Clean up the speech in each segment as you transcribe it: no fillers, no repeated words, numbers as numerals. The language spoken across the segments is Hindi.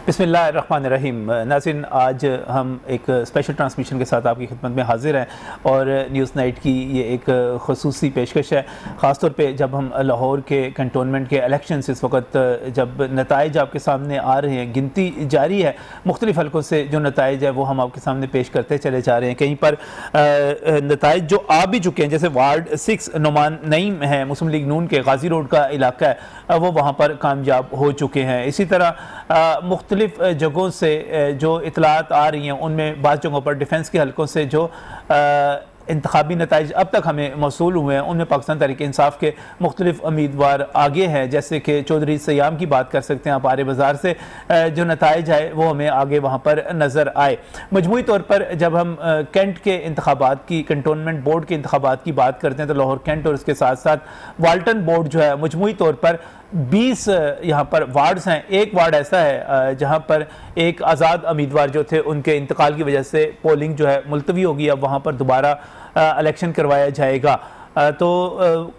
बिस्मिल्लाहिर्रहमानिर्रहीम। नाज़रीन, आज हम एक स्पेशल ट्रांसमिशन के साथ आपकी खिदमत में हाजिर हैं और न्यूज़ नाइट की ये एक ख़ुसूसी पेशकश है। ख़ास तौर पे जब हम लाहौर के कंटोनमेंट के इलेक्शंस इस वक्त जब नताइज आपके सामने आ रहे हैं, गिनती जारी है, मुख्तलिफ़ हलकों से जो नताइज है वो हम आपके सामने पेश करते चले जा रहे हैं। कहीं पर नताइज जो आ भी चुके हैं, जैसे वार्ड 6 नुमान नईम है, मुस्लिम लीग नून के गाजी रोड का इलाका है, वो वहाँ पर कामयाब हो चुके हैं। इसी तरह मुख्तलिफ जगहों से जो इतलात आ रही हैं उनमें बाज़ जगहों पर डिफेंस के हलकों से जो इंतखाबी नताइज अब तक हमें मौसूल हुए हैं उनमें पाकिस्तान तहरीक इंसाफ के मुख्तलिफ उम्मीदवार आगे हैं। जैसे कि चौधरी सयाम की बात कर सकते हैं आप, आरे बाज़ार से जो नताइज आए वो हमें आगे वहाँ पर नज़र आए। मजमूई तौर पर जब हम कैंट के इंतखाबात की, कंटोनमेंट बोर्ड के इंतखाबात की बात करते हैं तो लाहौर कैंट और उसके साथ साथ वाल्टन बोर्ड जो है, मजमूई तौर पर 20 यहाँ पर वार्ड्स हैं। एक वार्ड ऐसा है जहाँ पर एक आज़ाद उम्मीदवार जो थे उनके इंतकाल की वजह से पोलिंग जो है मुलतवी होगी, अब वहाँ पर दोबारा इलेक्शन करवाया जाएगा। तो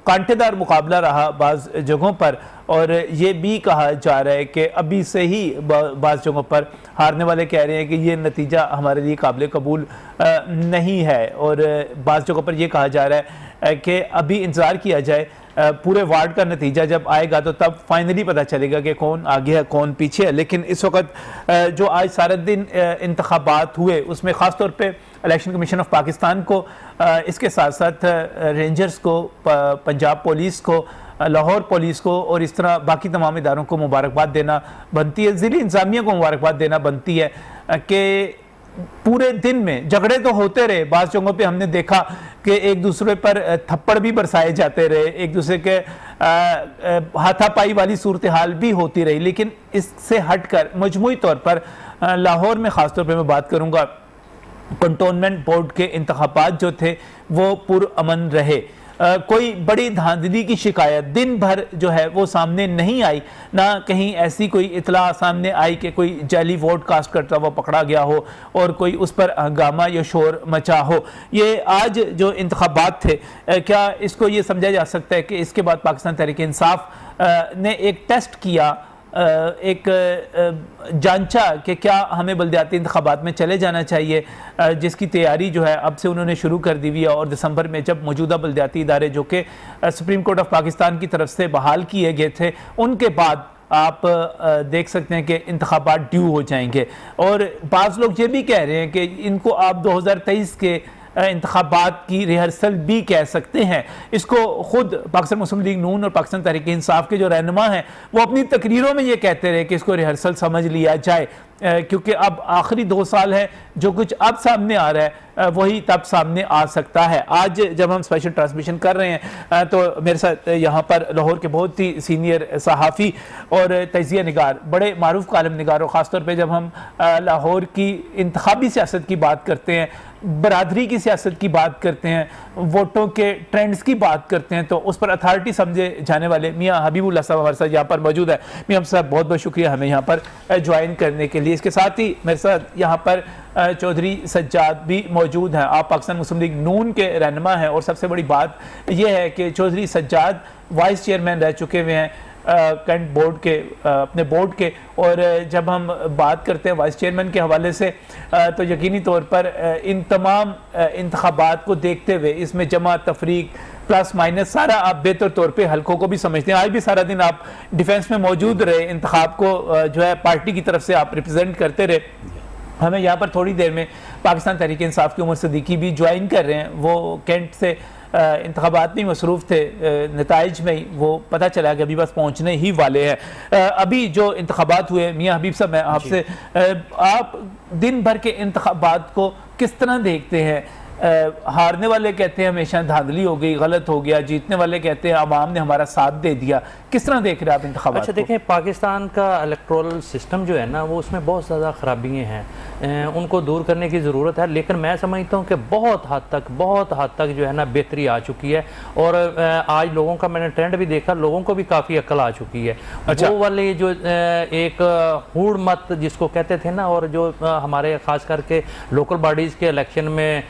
कांटेदार मुकाबला रहा बाज़ जगहों पर और ये भी कहा जा रहा है कि अभी से ही बाज़ जगहों पर हारने वाले कह रहे हैं कि ये नतीजा हमारे लिए काबिल कबूल नहीं है और बाज़ जगहों पर यह कहा जा रहा है कि अभी इंतज़ार किया जाए, पूरे वार्ड का नतीजा जब आएगा तो तब फाइनली पता चलेगा कि कौन आगे है कौन पीछे है। लेकिन इस वक्त जो आज सारा दिन इंतखाबात हुए उसमें ख़ास तौर पे इलेक्शन कमीशन ऑफ पाकिस्तान को, इसके साथ साथ रेंजर्स को, पंजाब पुलिस को, लाहौर पुलिस को और इस तरह बाकी तमाम इदारों को मुबारकबाद देना बनती है, ज़िली इंतज़ामिया को मुबारकबाद देना बनती है कि पूरे दिन में झगड़े तो होते रहे। बाज़ जगहों पे हमने देखा कि एक दूसरे पर थप्पड़ भी बरसाए जाते रहे, एक दूसरे के हाथापाई वाली सूरत हाल भी होती रही, लेकिन इससे हटकर मजमूई तौर पर लाहौर में ख़ास तौर पर मैं बात करूँगा, कंटोनमेंट बोर्ड के इंतखाबात जो थे वो पुरअमन रहे। कोई बड़ी धांधली की शिकायत दिन भर जो है वो सामने नहीं आई, ना कहीं ऐसी कोई इतला सामने आई कि कोई जाली वोट कास्ट करता हुआ पकड़ा गया हो और कोई उस पर हंगामा या शोर मचा हो। ये आज जो इंतखाबात थे, क्या इसको ये समझा जा सकता है कि इसके बाद पाकिस्तान तहरीक इंसाफ ने एक टेस्ट किया, एक जांचा कि क्या हमें बल्दियाती इंतखाबात में चले जाना चाहिए, जिसकी तैयारी जो है अब से उन्होंने शुरू कर दी हुई है। और दिसंबर में जब मौजूदा बल्दियाती इदारे जो कि सुप्रीम कोर्ट ऑफ पाकिस्तान की तरफ से बहाल किए गए थे, उनके बाद आप देख सकते हैं कि इंतखाबात ड्यू हो जाएंगे। और बाज़ लोग ये भी कह रहे हैं कि इनको आप 2023 के इंतखाबात की रिहर्सल भी कह सकते हैं। इसको खुद पाकिस्तान मुस्लिम लीग नून और पाकिस्तान तहरीक इंसाफ के जो रहनुमा हैं वो अपनी तकरीरों में ये कहते रहे कि इसको रिहर्सल समझ लिया जाए, क्योंकि अब आखिरी 2 साल है, जो कुछ अब सामने आ रहा है वही तब सामने आ सकता है। आज जब हम स्पेशल ट्रांसमिशन कर रहे हैं तो मेरे साथ यहाँ पर लाहौर के बहुत ही सीनियर सहाफ़ी और तजिया निगार, बड़े मारूफ कालम निगार, और ख़ास तौर पे जब हम लाहौर की इंतखाबी सियासत की बात करते हैं, बरादरी की सियासत की बात करते हैं, वोटों के ट्रेंड्स की बात करते हैं, तो उस पर अथॉरिटी समझे जाने वाले मियाँ हबीबुल्लाह साहब हमारे साथ यहाँ पर मौजूद है। मियाँ साहब बहुत बहुत शुक्रिया हमें यहाँ पर ज्वाइन करने के लिए। इसके साथ ही मेरे साथ यहाँ पर चौधरी सज्जाद भी मौजूद हैं। आप पाकिस्तान मुस्लिम लीग नून के रहनुमा हैं और सबसे बड़ी बात यह है कि चौधरी सज्जाद वाइस चेयरमैन रह चुके हुए हैं कैंट बोर्ड के, अपने बोर्ड के। और जब हम बात करते हैं वाइस चेयरमैन के हवाले से तो यकीनी तौर पर इन तमाम इंतखाबात को देखते हुए इसमें जमा तफरीक प्लस माइनस सारा आप बेहतर तौर पे हल्कों को भी समझते हैं। आज भी सारा दिन आप डिफेंस में मौजूद रहे, इंतखाब को जो है पार्टी की तरफ से आप रिप्रेजेंट करते रहे। हमें यहाँ पर थोड़ी देर में पाकिस्तान तहरीक इंसाफ की उमर सिद्दीकी भी ज्वाइन कर रहे हैं, वो कैंट से इंतखाबात में मसरूफ़ थे, नताइज में वो पता चला कि अभी बस पहुँचने ही वाले हैं। अभी जो इंतखाबात हुए, मियाँ हबीब साहब, मैं आपसे, आप दिन भर के इंतखाबात को किस तरह देखते हैं? हारने वाले कहते हैं हमेशा धांधली हो गई, गलत हो गया, जीतने वाले कहते हैं आवाम ने हमारा साथ दे दिया। किस तरह देख रहे हैं आप इंतखाबात? अच्छा देखें, पाकिस्तान का इलेक्टोरल सिस्टम जो है ना वो उसमें बहुत ज़्यादा ख़राबियाँ हैं, उनको दूर करने की ज़रूरत है। लेकिन मैं समझता हूँ कि बहुत हद तक जो है ना बेहतरी आ चुकी है। और आज लोगों का मैंने ट्रेंड भी देखा, लोगों को भी काफ़ी अक्ल आ चुकी है। अच्छा। वो वाले जो एक हुड़ मत जिसको कहते थे ना, और जो हमारे ख़ास करके लोकल बॉडीज़ के इलेक्शन में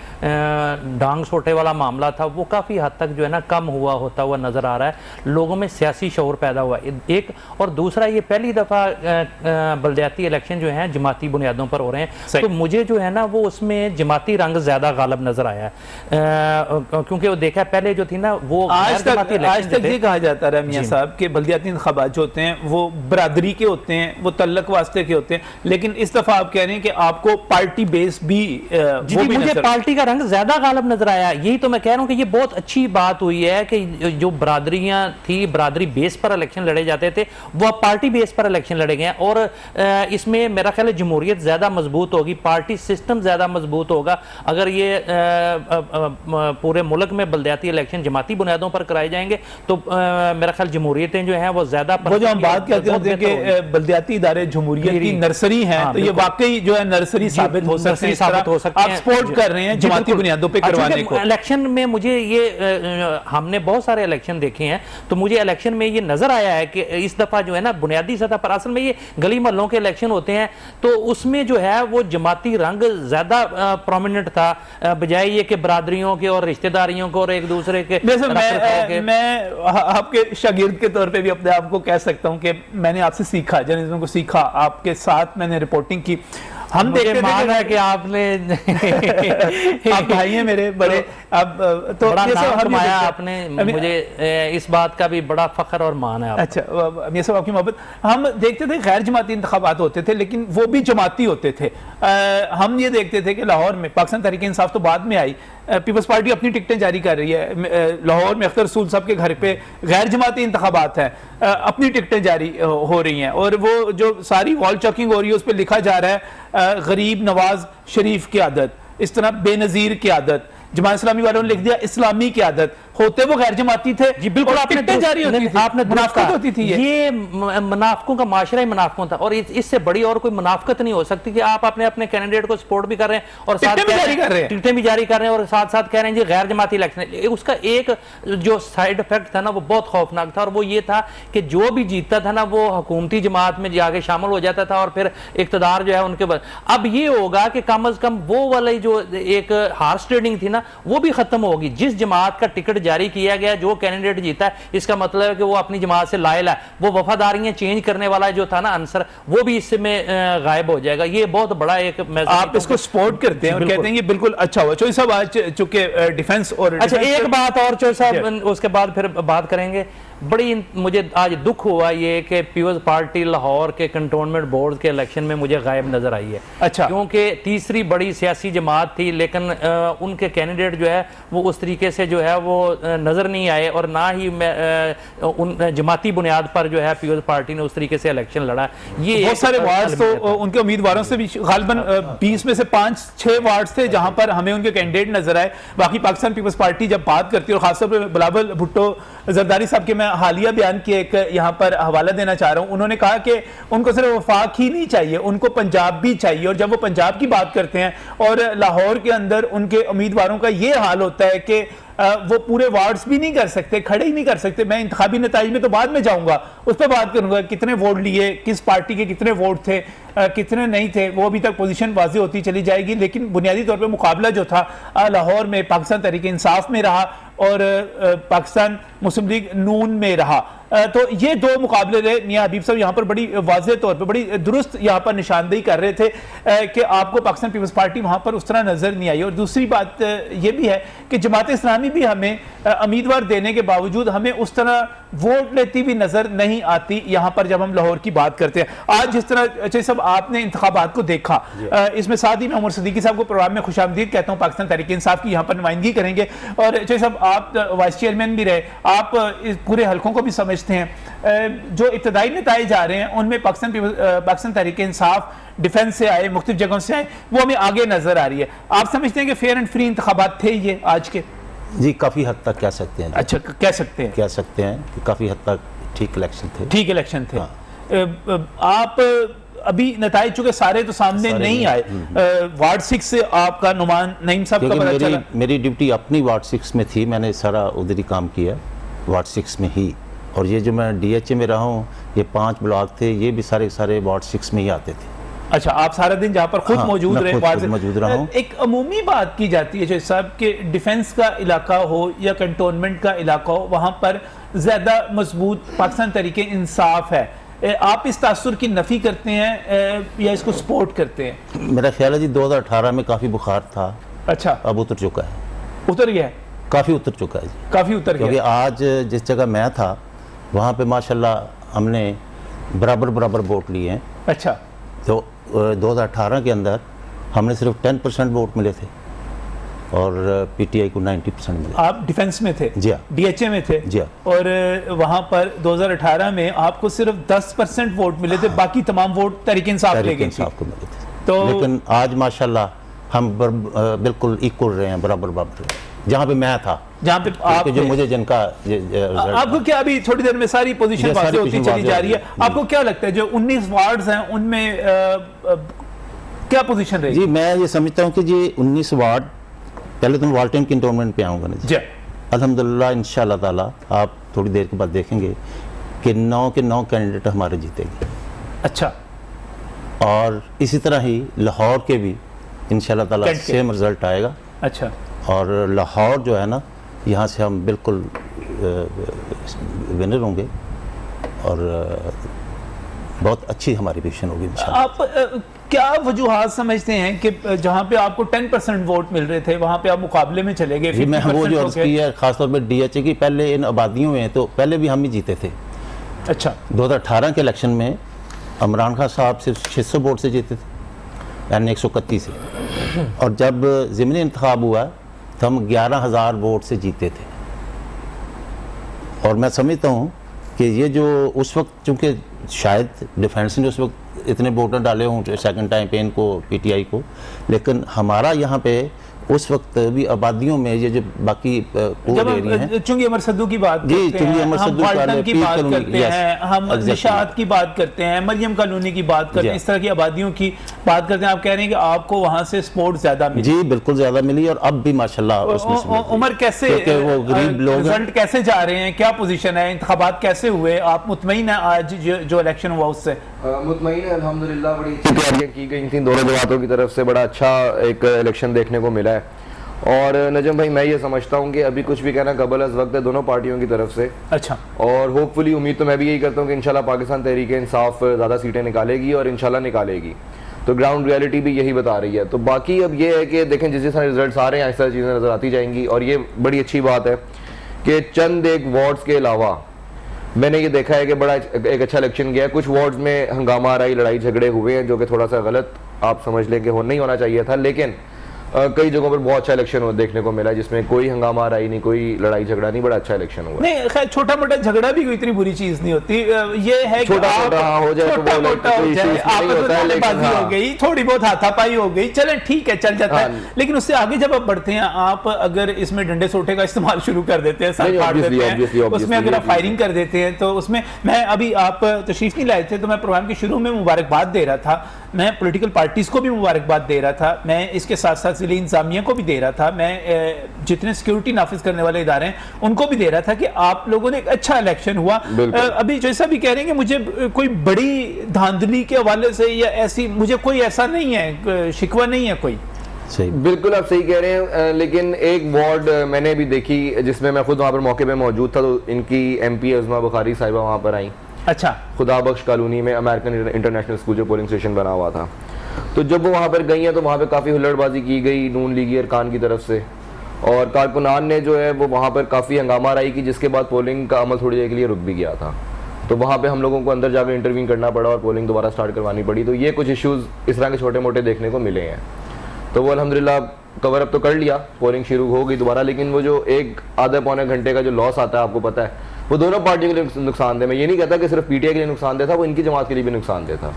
डांग सोटे वाला मामला था वो काफ़ी हद तक जो है ना कम हुआ होता हुआ नज़र आ रहा है। लोगों में सियासी शऊर पैदा हुआ एक, और दूसरा ये पहली दफ़ा बलदियाती इलेक्शन जो हैं जमाती बुनियादों पर हो रहे हैं, तो मुझे जो है ना वो उसमें जमाती रंग ज़्यादा गालब नज़र आया है, क्योंकि वो देखा पहले जो थी ना वो आज तक ये कहा जाता रहा मियां साहब कि बल्दियाती इंतखाबात जो होते हैं वो बरादरी के होते हैं, वो तल्लक वास्ते के होते हैं, लेकिन इस दफा आप कह रहे हैं कि आपको पार्टी बेस भी मुझे पार्टी का रंग ज्यादा गालब नजर आया। यही तो मैं कह रहा हूं कि ये बहुत अच्छी बात हुई है कि जो बरादरियां थी, बरादरी बेस पर इलेक्शन लड़े जाते थे, वो अब पार्टी बेस पर इलेक्शन लड़े गए हैं, और इसमें मेरा ख्याल है जमहूरियत ज्यादा मजबूत होगी, पार्टी सिस्टम ज्यादा मजबूत होगा अगर ये पूरे मुल्क में बल्दियाती इलेक्शन जमाती बुनियादों पर कराए जाएंगे, तो मेरा ख्याल जमहूरियतें जो हैं वो ज्यादा, वो जो हम बात करते हैं कि बल्दियाती इदारे जमहूरियत की नर्सरी हैं, तो ये वाकई जो है नर्सरी साबित हो सकते हैं। आप सपोर्ट कर रहे हैं जमाती बुनियादों पे करवाने को। इलेक्शन में मुझे ये हमने बहुत सारे इलेक्शन देखे हैं, तो मुझे इलेक्शन में ये नजर आया है कि इस दफा जो है ना बुनियादी सतह पर, असल में ये गली मोहल्लों के इलेक्शन होते हैं, तो उसमें जो है वो जमाती रंग ज्यादा प्रोमिनेंट था, बजाय ये कि बरादरियों के और रिश्तेदारियों को और एक दूसरे के। मैं आपके शागिर्द के तौर पे भी अपने आप को कह सकता हूं कि मैंने आपसे सीखा, जर्नलिज्म को सीखा, आपके साथ मैंने रिपोर्टिंग की। हम देखते मान है कि आपने आप भाई हैं मेरे बड़े, अब तो बड़ा नाम कमाया आपने, मुझे इस बात का भी बड़ा फख्र और मान है आपको। अच्छा, ये सब आपकी मोहब्बत। हम देखते थे गैर जमाती इंतखाबात होते थे, लेकिन वो भी जमाती होते थे। हम ये देखते थे कि लाहौर में पाकिस्तान तहरीक इंसाफ तो बाद में आई, पीपल्स पार्टी अपनी टिकटें जारी कर रही है। लाहौर में अख्तर रसूल साहब के घर पे गैर जमाती इंतखाबात हैं, अपनी टिकटें जारी हो रही हैं, और वो जो सारी वॉल चॉकिंग हो रही है उस पर लिखा जा रहा है गरीब नवाज शरीफ की आदत, इस तरह बेनजीर की आदत, जमात इस्लामी वालों ने लिख दिया इस्लामी की आदत, होते वो गैर जमाती थे। जी बिल्कुल, आपने जारी होती थी, आपने मुनाफकत होती थी। ये मुनाफकों का माशरा ही मुनाफकों था, और इससे बड़ी और कोई मुनाफकत नहीं हो सकती कि आप अपने अपने कैंडिडेट को सपोर्ट भी कर रहे हैं और साथ टिकटें भी जारी कर रहे हैं और साथ साथ कह रहे हैं जी गैर जमाती इलेक्शन। उसका एक जो साइड इफेक्ट था ना वो बहुत खौफनाक था, और वो ये था कि जो भी जीतता था ना वो हुकूमती जमात में जाके शामिल हो जाता था, और फिर इक़्तिदार जो है उनके बाद। अब ये होगा कि कम अज कम वो वाली जो एक हार्स ट्रेडिंग थी ना वो भी खत्म होगी। जिस जमात का टिकट जारी किया गया, जो कैंडिडेट जीता है, इसका मतलब है कि वो अपनी जमात से लायल है, वो वफादारियां चेंज करने वाला जो था ना आंसर, वो भी इसमें गायब हो जाएगा। ये बहुत बड़ा एक आप इसको सपोर्ट करते हैं और कहते हैं ये बिल्कुल अच्छा हुआ। चौधरी साहब आज चूंकि डिफेंस और अच्छा एक बात और चौधरी साहब, उसके बाद फिर बात करेंगे। बड़ी मुझे आज दुख हुआ ये कि पीपल्स पार्टी लाहौर के कंटोनमेंट बोर्ड के इलेक्शन में मुझे गायब नजर आई है। अच्छा, क्योंकि तीसरी बड़ी सियासी जमात थी, लेकिन उनके कैंडिडेट जो है वो उस तरीके से जो है वो नजर नहीं आए, और ना ही उन जमाती बुनियाद पर जो है पीपल्स पार्टी ने उस तरीके से इलेक्शन लड़ा। ये बहुत सारे वार्ड्स तो उनके उम्मीदवारों से भी गालिबन 20 में से 5-6 वार्ड्स थे जहां पर हमें उनके कैंडिडेट नजर आए। बाकी पाकिस्तान पीपल्स पार्टी जब बात करती है, और खासतौर पर बिलावल भुट्टो जरदारी साहब के मैं हालिया बयान की एक यहाँ पर हवाला देना चाह रहा हूँ। उन्होंने कहा कि उनको सिर्फ वफाक ही नहीं चाहिए, उनको पंजाब भी चाहिए, और जब वो पंजाब की बात करते हैं और लाहौर के अंदर उनके उम्मीदवारों का ये हाल होता है कि वो पूरे वार्ड्स भी नहीं कर सकते, खड़े ही नहीं कर सकते। मैं इंतखाबी नताइज में तो बाद में जाऊंगा, उस पर बात करूंगा कितने वोट लिए, किस पार्टी के कितने वोट थे, कितने नहीं थे, वो अभी तक पोजीशन वाज़ेह होती चली जाएगी। लेकिन बुनियादी तौर पे मुकाबला जो था लाहौर में पाकिस्तान तहरीक इंसाफ में रहा और पाकिस्तान मुस्लिम लीग नून में रहा। तो ये दो मुकाबले रहे। मियां हबीब साहब यहाँ पर बड़ी वाज़ेह तौर पर, बड़ी दुरुस्त यहाँ पर निशानदेही कर रहे थे कि आपको पाकिस्तान पीपल्स पार्टी वहाँ पर उस तरह नज़र नहीं आई। और दूसरी बात ये भी है कि जमात इस्लामी भी हमें उम्मीदवार देने के बावजूद हमें उस तरह वोट लेती भी नजर नहीं आती यहाँ पर जब हम लाहौर की बात करते हैं। आज जिस तरह अच्छा सब आपने इंतखाबात को देखा, इसमें साथ ही मैं उमर सदीकी साहब को प्रोग्राम में खुशामदीद कहता हूँ, पाकिस्तान तहरीक इंसाफ की यहाँ पर नुमाइंदगी करेंगे। और अच्छा साहब आप वाइस चेयरमैन भी रहे, आप इस पूरे हलकों को भी समझते हैं। जो इब्तदाई नताइज आ रहे हैं उनमें पाकिस्तान तहरीक इंसाफ डिफेंस से आए, मुख्तलिफ जगहों से आए, वो हमें आगे नजर आ रही है। आप समझते हैं कि फेयर एंड फ्री इंतखाबात थे ये आज के? जी काफ़ी हद तक कह सकते हैं। अच्छा, कह सकते हैं कि काफ़ी हद तक ठीक इलेक्शन थे। ठीक इलेक्शन थे। हाँ। आप अभी नताइज चूंकि सारे तो सामने नहीं आए, वार्ड 6 से आपका नुमान नईम साहब का पता चला। मेरी ड्यूटी अपनी वार्ड 6 में थी, मैंने सारा उधर ही काम किया वार्ड 6 में ही। और ये जो मैं DHA में रहा हूँ, ये 5 ब्लॉक थे, ये भी सारे वार्ड 6 में ही आते थे। अच्छा, आप सारा दिन जहाँ पर खुद हाँ, मौजूद मैं रहे, खुद वहाँ से मौजूद रहा हूँ। एक अमूमी बात की जाती है जैसे साहब कि डिफेंस का इलाका हो या कंटोनमेंट का इलाका हो, वहाँ पर ज़्यादा मजबूत पाकिस्तान तरीके इंसाफ है। आप इस तासुर की नफ़ी करते हैं या इसको सपोर्ट करते हैं? मेरा ख्याल है जी 2018 में काफ़ी बुखार था, अच्छा, अब उतर चुका है, उतर गया है, काफ़ी उतर चुका है जी। काफ़ी उतर क्योंकि गया। आज जिस जगह मैं था वहाँ पे माशाल्लाह हमने बराबर वोट लिए हैं। अच्छा, तो 2018 के अंदर हमने सिर्फ 10% वोट मिले थे और पीटीआई को 90% मिले। आप डिफेंस में थे? जी हाँ। डीएचए में थे? जी हाँ। और वहाँ पर 2018 में आपको सिर्फ 10% वोट मिले थे, बाकी तमाम वोट तहरीक इंसाफ ले तहरीक गई थी। इंसाफ को मिले थे। तो लेकिन आज माशाल्लाह हम बिल्कुल इक्वल रहे हैं, बराबर जहाँ पे मैं था, जहाँ पे आप जो मुझे जिनका आपको क्या, अभी थोड़ी देर में सारी पोजीशन ये सारी वाज़ेह होती पोजीशन चली जा रही है, वाज़ेह आपको क्या लगता है जो 19 वार्ड्स हैं उनमें क्या पोजीशन रहेगी? जी मैं ये समझता हूँ कि जी 19 वार्ड, पहले तो वाल्टन कैंटोनमेंट पे आऊँगा ना जी। जी, अल्हम्दुलिल्लाह इंशाअल्लाह ताला आप थोड़ी देर के बाद देखेंगे कि 9 के 9 कैंडिडेट हमारे जीतेंगे। अच्छा, और इसी तरह ही लाहौर के भी इंशाअल्लाह ताला कैंट के। सेम रिजल्ट आएगा। अच्छा, और लाहौर जो है ना, यहाँ से हम बिल्कुल विनर होंगे और बहुत अच्छी हमारी पोजीशन होगी इंशाअल्लाह। आप क्या वजूहात समझते हैं कि जहाँ पे आपको 10% वोट मिल रहे थे वहाँ पे आप मुकाबले में चले गए? जी मैं वो 50% जो हो अर्ज गए। की है खासतौर पर डीएचए की, पहले इन आबादियों में तो पहले भी हम ही जीते थे। अच्छा, 2018 के इलेक्शन में इमरान खान साहब सिर्फ 600 वोट से जीते थे, यानी 131 से, और जब ज़िमनी इंतखाब हुआ तो हम 11,000 वोट से जीते थे। और मैं समझता हूँ कि ये जो उस वक्त, चूँकि शायद डिफेंस ने उस वक्त इतने वोटर डाले हों सेकंड टाइम पे इनको, पीटीआई को, लेकिन हमारा यहाँ पे उस वक्त भी आबादियों में ये जो बाकी जब एरिया हैं, हम चुंगी अमर सद्दू की बात जी, करते चुंगी हैं, अमर हम सद्दू वाल्टन वाले, की पीर बात कॉलोनी, करते yes, हैं, हम exactly. निशात की बात करते हैं, मरियम कॉलोनी की बात करते हैं, जी। इस तरह की आबादियों की बात करते हैं, आप कह रहे हैं कि आपको वहाँ से सपोर्ट ज्यादा मिली। जी बिल्कुल ज़्यादा मिली और अब भी माशाल्लाह उसमें से मिल रही है। उमर कैसे, क्योंकि वो गरीब लोग हैं। रिजल्ट कैसे जा रहे हैं, क्या पोजीशन है, इंतखाबात कैसे हुए, आप मुतमईन हैं आज जो इलेक्शन हुआ उससे? मुतमईन है अल्हम्दुलिल्लाह, बड़ी अच्छी तैयारियां की गई थी दोनों जमातों की तरफ से, बड़ा अच्छा एक इलेक्शन देखने को मिला है। और नजम भाई, मैं ये समझता हूँ कि अभी कुछ भी कहना कबल अज़ वक्त है दोनों पार्टियों की तरफ से। अच्छा, और होपफुली उम्मीद तो मैं भी यही करता हूँ कि इंशाल्लाह पाकिस्तान तहरीक इंसाफ ज़्यादा सीटें निकालेगी और इंशाल्लाह निकालेगी। तो ग्राउंड रियलिटी भी यही बता रही है। तो बाकी अब ये है कि देखें जिस तरह रिजल्ट आ रहे हैं ऐसा चीज़ें नज़र आती जाएंगी। और ये बड़ी अच्छी बात है कि चंद एक वार्ड्स के अलावा मैंने ये देखा है कि बड़ा एक अच्छा इलेक्शन गया है। कुछ वार्ड्स में हंगामा आ रही, लड़ाई झगड़े हुए हैं, जो कि थोड़ा सा गलत आप समझ लें कि नहीं होना चाहिए था, लेकिन कई जगहों पर बहुत अच्छा इलेक्शन देखने को मिला जिसमें कोई हंगामा रही नहीं, कोई लड़ाई झगड़ा नहीं, बड़ा अच्छा इलेक्शन हुआ। नहीं खैर, छोटा मोटा झगड़ा भी कोई इतनी बुरी चीज नहीं होती। ये है कि छोटा आप- मोटा हो जाए तो वो छोटा like मोटा हो कोई जाए, issues नहीं आपस में होता है, लेकिन नारेबाजी हाँ। हो गई, थोड़ी बहुत हाथापाई हो गई, चलें ठीक है, चल जाता है। हाँ। लेकिन उससे आगे जब आप बढ़ते हैं, आप अगर इसमें डंडे सोटे का इस्तेमाल शुरू कर देते हैं, सर नहीं, फाड़ obviously, देते हैं, obviously, उसमें अगर आप obviously, फायरिंग कर देते हैं, तो उसमें मैं अभी आप तशरीफ नहीं लाए थे तो मैं प्रोग्राम के शुरू में मुबारकबाद दे रहा था, मैं पॉलिटिकल पार्टीज को भी मुबारकबाद दे रहा था, मैं इसके साथ साथ जिले इंतजामिया को भी दे रहा था, मैं जितने सिक्योरिटी नाफिज करने वाले इदारे हैं उनको भी दे रहा था कि आप लोगों ने एक अच्छा इलेक्शन हुआ। बिल्कुल। अभी जैसा भी कह रहे हैं कि मुझे कोई बड़ी धांधली के हवाले से या ऐसी, मुझे कोई ऐसा नहीं है, शिकवा नहीं है कोई। सही। बिल्कुल आप सही कह रहे हैं, लेकिन एक वार्ड मैंने भी देखी जिसमें मैं खुद वहाँ पर मौके पे मौजूद था, तो इनकी MP अज़मा बुखारी साहिबा वहाँ पर आई, अच्छा, खुदा बख्श कॉलोनी में अमेरिकन इंटरनेशनल स्कूल जो पोलिंग स्टेशन बना हुआ था। तो जब वो वहाँ पर गई हैं तो वहाँ पर काफ़ी हुल्लड़बाजी की गई नून लीगी अरकान की तरफ से, और कारकुनान ने जो है वो वहाँ पर काफ़ी हंगामा राई की, जिसके बाद पोलिंग का अमल थोड़ी देर के लिए रुक भी गया था। तो वहाँ पे हम लोगों को अंदर जाकर इंटरवीन करना पड़ा और पोलिंग दोबारा स्टार्ट करवानी पड़ी। तो ये कुछ इश्यूज़ इस तरह के छोटे मोटे देखने को मिले हैं। तो वो अल्हम्दुलिल्लाह कवर अप तो कर लिया, पोलिंग शुरू हो गई दोबारा, लेकिन वो जो एक आधे पौने घंटे का जो लॉस आता है आपको पता है, वो दोनों पार्टियों के लिए नुकसानदेह। मैं ये नहीं कहता कि सिर्फ PTI के लिए नुकसानदेह था, वो इनकी जमात के लिए भी नुकसानदेह था।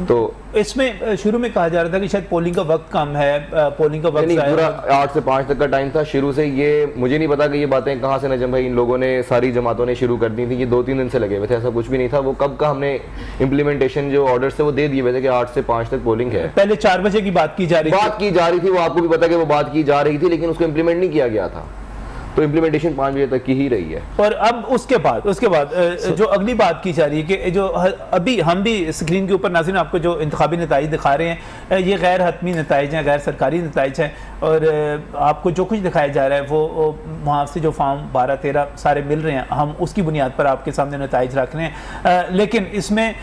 तो इसमें शुरू में कहा जा रहा था कि शायद पोलिंग का वक्त कम है, पोलिंग का वक्त नहीं, ज़ाया पूरा हो- 8 से 5 तक का टाइम था शुरू से। ये मुझे नहीं पता कि ये बातें कहाँ से नजम भाई इन लोगों ने सारी जमातों ने शुरू कर दी थी। ये 2-3 दिन से लगे हुए थे, ऐसा कुछ भी नहीं था। वो कब का हमने इम्प्लीमेंटेशन जो ऑर्डर्स थे वो दे दिए हुए थे कि 8 से 5 तक पोलिंग है। पहले 4 बजे की बात की जा रही थी। बात की जा रही थी, वो आपको भी पता कि वो बात की जा रही थी, लेकिन उसको इम्प्लीमेंट नहीं किया गया था। तो इम्प्लीमेंटेशन 5 बजे तक की ही रही है। और अब उसके बाद जो अगली बात की जा रही है कि जो अभी हम भी स्क्रीन के ऊपर नाज़रीन आपको जो इंतखाबी नताइज दिखा रहे हैं, ये गैर हतमी नताइज हैं, गैर सरकारी नताइज हैं, और आपको जो कुछ दिखाया जा रहा है वो वहाँ से जो फॉर्म 12-13 सारे मिल रहे हैं, हम उसकी बुनियाद पर आपके सामने नताइज रख रहे हैं। लेकिन इसमें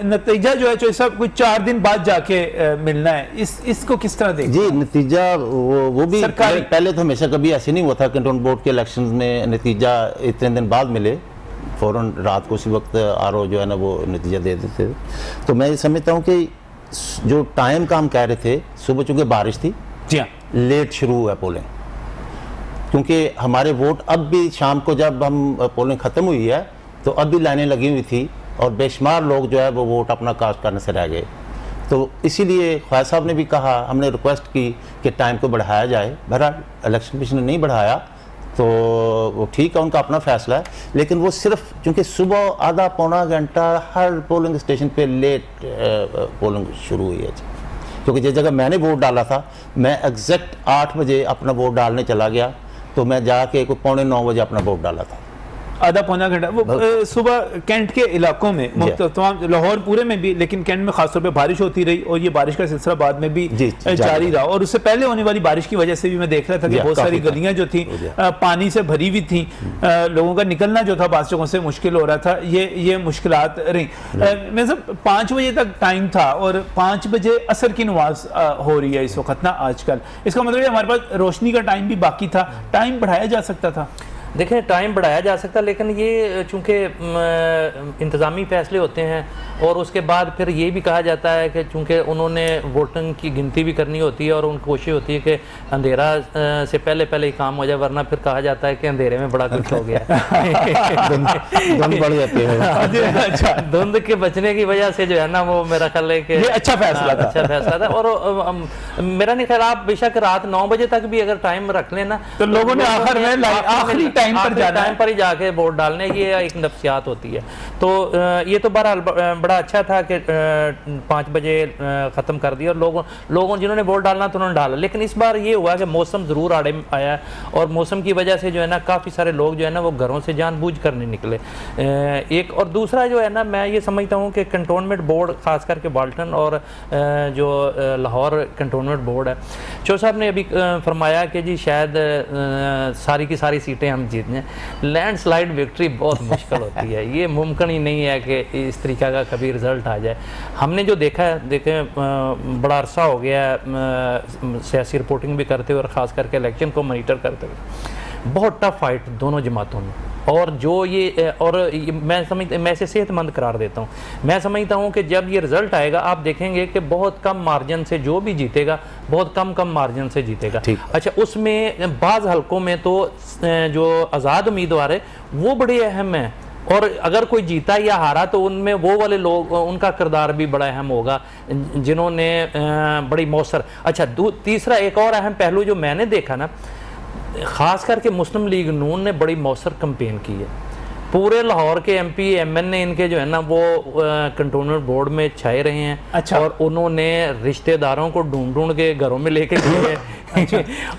नतीजा जो है जो सब कुछ 4 दिन बाद जाके मिलना है, इसको किस तरह देखें? जी, नतीजा वो भी पहले तो हमेशा कभी ऐसे नहीं हुआ था। कंटोन बोर्ड के इलेक्शंस में नतीजा इतने दिन बाद मिले, फ़ौरन रात को उसी वक्त आरओ जो है ना वो नतीजा दे देते थे। तो मैं ये समझता हूँ कि जो टाइम का हम कह रहे थे, सुबह चूँकि बारिश थी, जी हाँ, लेट शुरू हुआ पोलिंग, क्योंकि हमारे वोट अब भी शाम को जब हम पोलिंग ख़त्म हुई है तो अब भी लाइनें लगी हुई थी और बेशुमार लोग जो है वो वोट अपना कास्ट करने से रह गए। तो इसीलिए ख्वाजा साहब ने भी कहा, हमने रिक्वेस्ट की कि टाइम को बढ़ाया जाए। बहरहाल इलेक्शन कमीशन ने नहीं बढ़ाया तो वो ठीक है, उनका अपना फैसला है, लेकिन वो सिर्फ क्योंकि सुबह आधा पौना घंटा हर पोलिंग स्टेशन पे लेट पोलिंग शुरू हुई है। क्योंकि जिस जगह मैंने वोट डाला था, मैं एग्जैक्ट 8 बजे अपना वोट डालने चला गया, तो मैं जाके कोई 8:45 बजे अपना वोट डाला था। आधा पौना घंटा वो सुबह कैंट के इलाकों में तमाम, लाहौर पूरे में भी, लेकिन कैंट में खासतौर पे बारिश होती रही और ये बारिश का सिलसिला बाद में भी जारी रहा। और उससे पहले होने वाली बारिश की वजह से भी मैं देख रहा था कि बहुत सारी गलियां जो थी पानी से भरी हुई थी, लोगों का निकलना जो था बास जगहों से मुश्किल हो रहा था। ये मुश्किलात रही। मैं सब 5 बजे तक टाइम था और 5 बजे असर की नमाज हो रही है इस वक्त ना आजकल। इसका मतलब हमारे पास रोशनी का टाइम भी बाकी था, टाइम बढ़ाया जा सकता था। देखें, टाइम बढ़ाया जा सकता, लेकिन ये चूँकि इंतज़ामी फ़ैसले होते हैं और उसके बाद फिर ये भी कहा जाता है कि चूँकि उन्होंने वोटिंग की गिनती भी करनी होती है और उनकी कोशिश होती है कि अंधेरा से पहले ही काम हो जाए, वरना फिर कहा जाता है कि अंधेरे में बड़ा कुछ हो गया। धुंध बढ़ जाती है। अच्छा, धुंध के बचने की वजह से जो है ना वो मेरा ख्याल है कि अच्छा फैसला था। और मेरा नहीं ख्याल, आप बेशक रात 9 बजे तक भी अगर टाइम रख लेना तो लोगों ने आखिरी टाइम पर ही जाके वोट डालने की एक नफ्सियात होती है। तो ये तो बहरहाल बड़ा अच्छा था कि 5 बजे ख़त्म कर दिया और लोगों जिन्होंने वोट डालना तो उन्होंने डाला। लेकिन इस बार ये हुआ कि मौसम ज़रूर आड़े आया और मौसम की वजह से जो है ना काफ़ी सारे लोग जो है ना वो घरों से जानबूझ कर नहीं निकले। एक और दूसरा जो है ना, मैं ये समझता हूँ कि कंटोनमेंट बोर्ड, ख़ास करके बाल्टन और जो लाहौर कंटोनमेंट बोर्ड है, चो साहब ने अभी फरमाया कि जी शायद सारी की सारी सीटें हम जीत जाएं। लैंडस्लाइड विक्ट्री बहुत मुश्किल होती है, ये मुमकिन ही नहीं है कि इस तरीका का कभी रिज़ल्ट आ जाए। हमने जो देखा है, देखें बड़ा अरसा हो गया सियासी रिपोर्टिंग भी करते हुए और ख़ास करके इलेक्शन को मॉनिटर करते हुए, बहुत टफ फाइट दोनों जमातों में। और जो मैं इसे सेहतमंद करार देता हूँ। मैं समझता हूँ कि जब ये रिज़ल्ट आएगा आप देखेंगे कि बहुत कम मार्जिन से जो भी जीतेगा, बहुत कम मार्जिन से जीतेगा। अच्छा, उसमें बाज़ हलकों में तो जो आज़ाद उम्मीदवार है वो बड़े अहम हैं, और अगर कोई जीता या हारा तो उनमें वो वाले लोग, उनका किरदार भी बड़ा अहम होगा जिन्होंने बड़ी मौसर। अच्छा, तीसरा एक और अहम पहलू जो मैंने देखा ना, ख़ास करके मुस्लिम लीग नून ने बड़ी मौसर कैंपेन की है। पूरे लाहौर के MP MN इनके जो है ना वो कंटोनमेंट बोर्ड में छाए रहे हैं। अच्छा। और उन्होंने रिश्तेदारों को ढूंढ के घरों में लेके गए। अच्छा।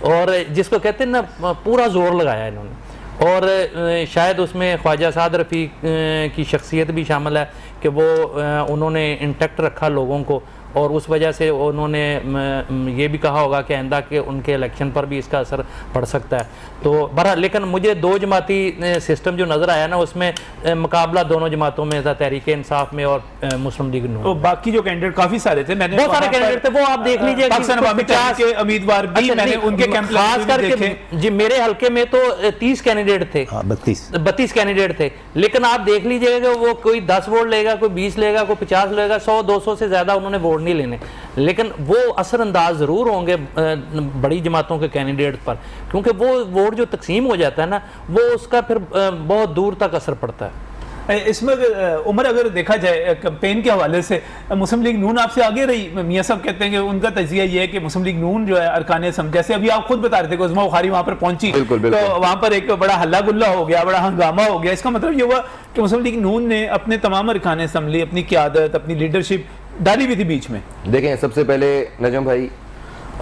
और जिसको कहते हैं ना, पूरा जोर लगाया इन्होंने। और शायद उसमें ख्वाजा साद रफ़ी की शख्सियत भी शामिल है कि वो उन्होंने इंटैक्ट रखा लोगों को, और उस वजह से उन्होंने ये भी कहा होगा कि आइंदा के उनके इलेक्शन पर भी इसका असर पड़ सकता है। तो बहरहाल, लेकिन मुझे 2 जमाती सिस्टम जो नज़र आया ना, उसमें मुकाबला दोनों जमातों में था, तहरीक इंसाफ में और मुस्लिम लीग नून। तो बाकी जो कैंडिडेट काफ़ी सारे थे, मैंने बहुत सारे कैंडिडेट थे, वो आप देख लीजिए के उम्मीदवार भी मैंने उनके कैंप खास करके जी मेरे हल्के में तो 30 कैंडिडेट थे, 32 कैंडिडेट थे। लेकिन आप देख लीजिएगा कि वो कोई 10 वोट लेगा, कोई 20 लेगा, कोई 50 लेगा, 100-200 से ज़्यादा उन्होंने वोट नहीं लेने। लेकिन वो असरअंदाज ज़रूर होंगे बड़ी जमातों के कैंडिडेट पर, क्योंकि वो वोट जो तकसीम हो जाता है ना, वो उसका फिर बहुत दूर तक असर पड़ता है। इसमें उमर, अगर देखा जाए कैंपेन के हवाले से, मुस्लिम लीग नून आपसे आगे रही। मियाँ साहब कहते हैं कि उनका तजिया ये है कि मुस्लिम लीग नून जो है अरकान असम, जैसे अभी आप खुद बता रहे थे कि उस्मा बुखारी वहाँ पर पहुंची, तो वहाँ पर एक बड़ा हल्ला गुल्ला हो गया, बड़ा हंगामा हो गया। इसका मतलब ये हुआ कि मुस्लिम लीग नून ने अपने तमाम अरकान असम्बली, अपनी क़यादत, अपनी लीडरशिप डाली हुई थी बीच में। देखें, सबसे पहले नजम भाई,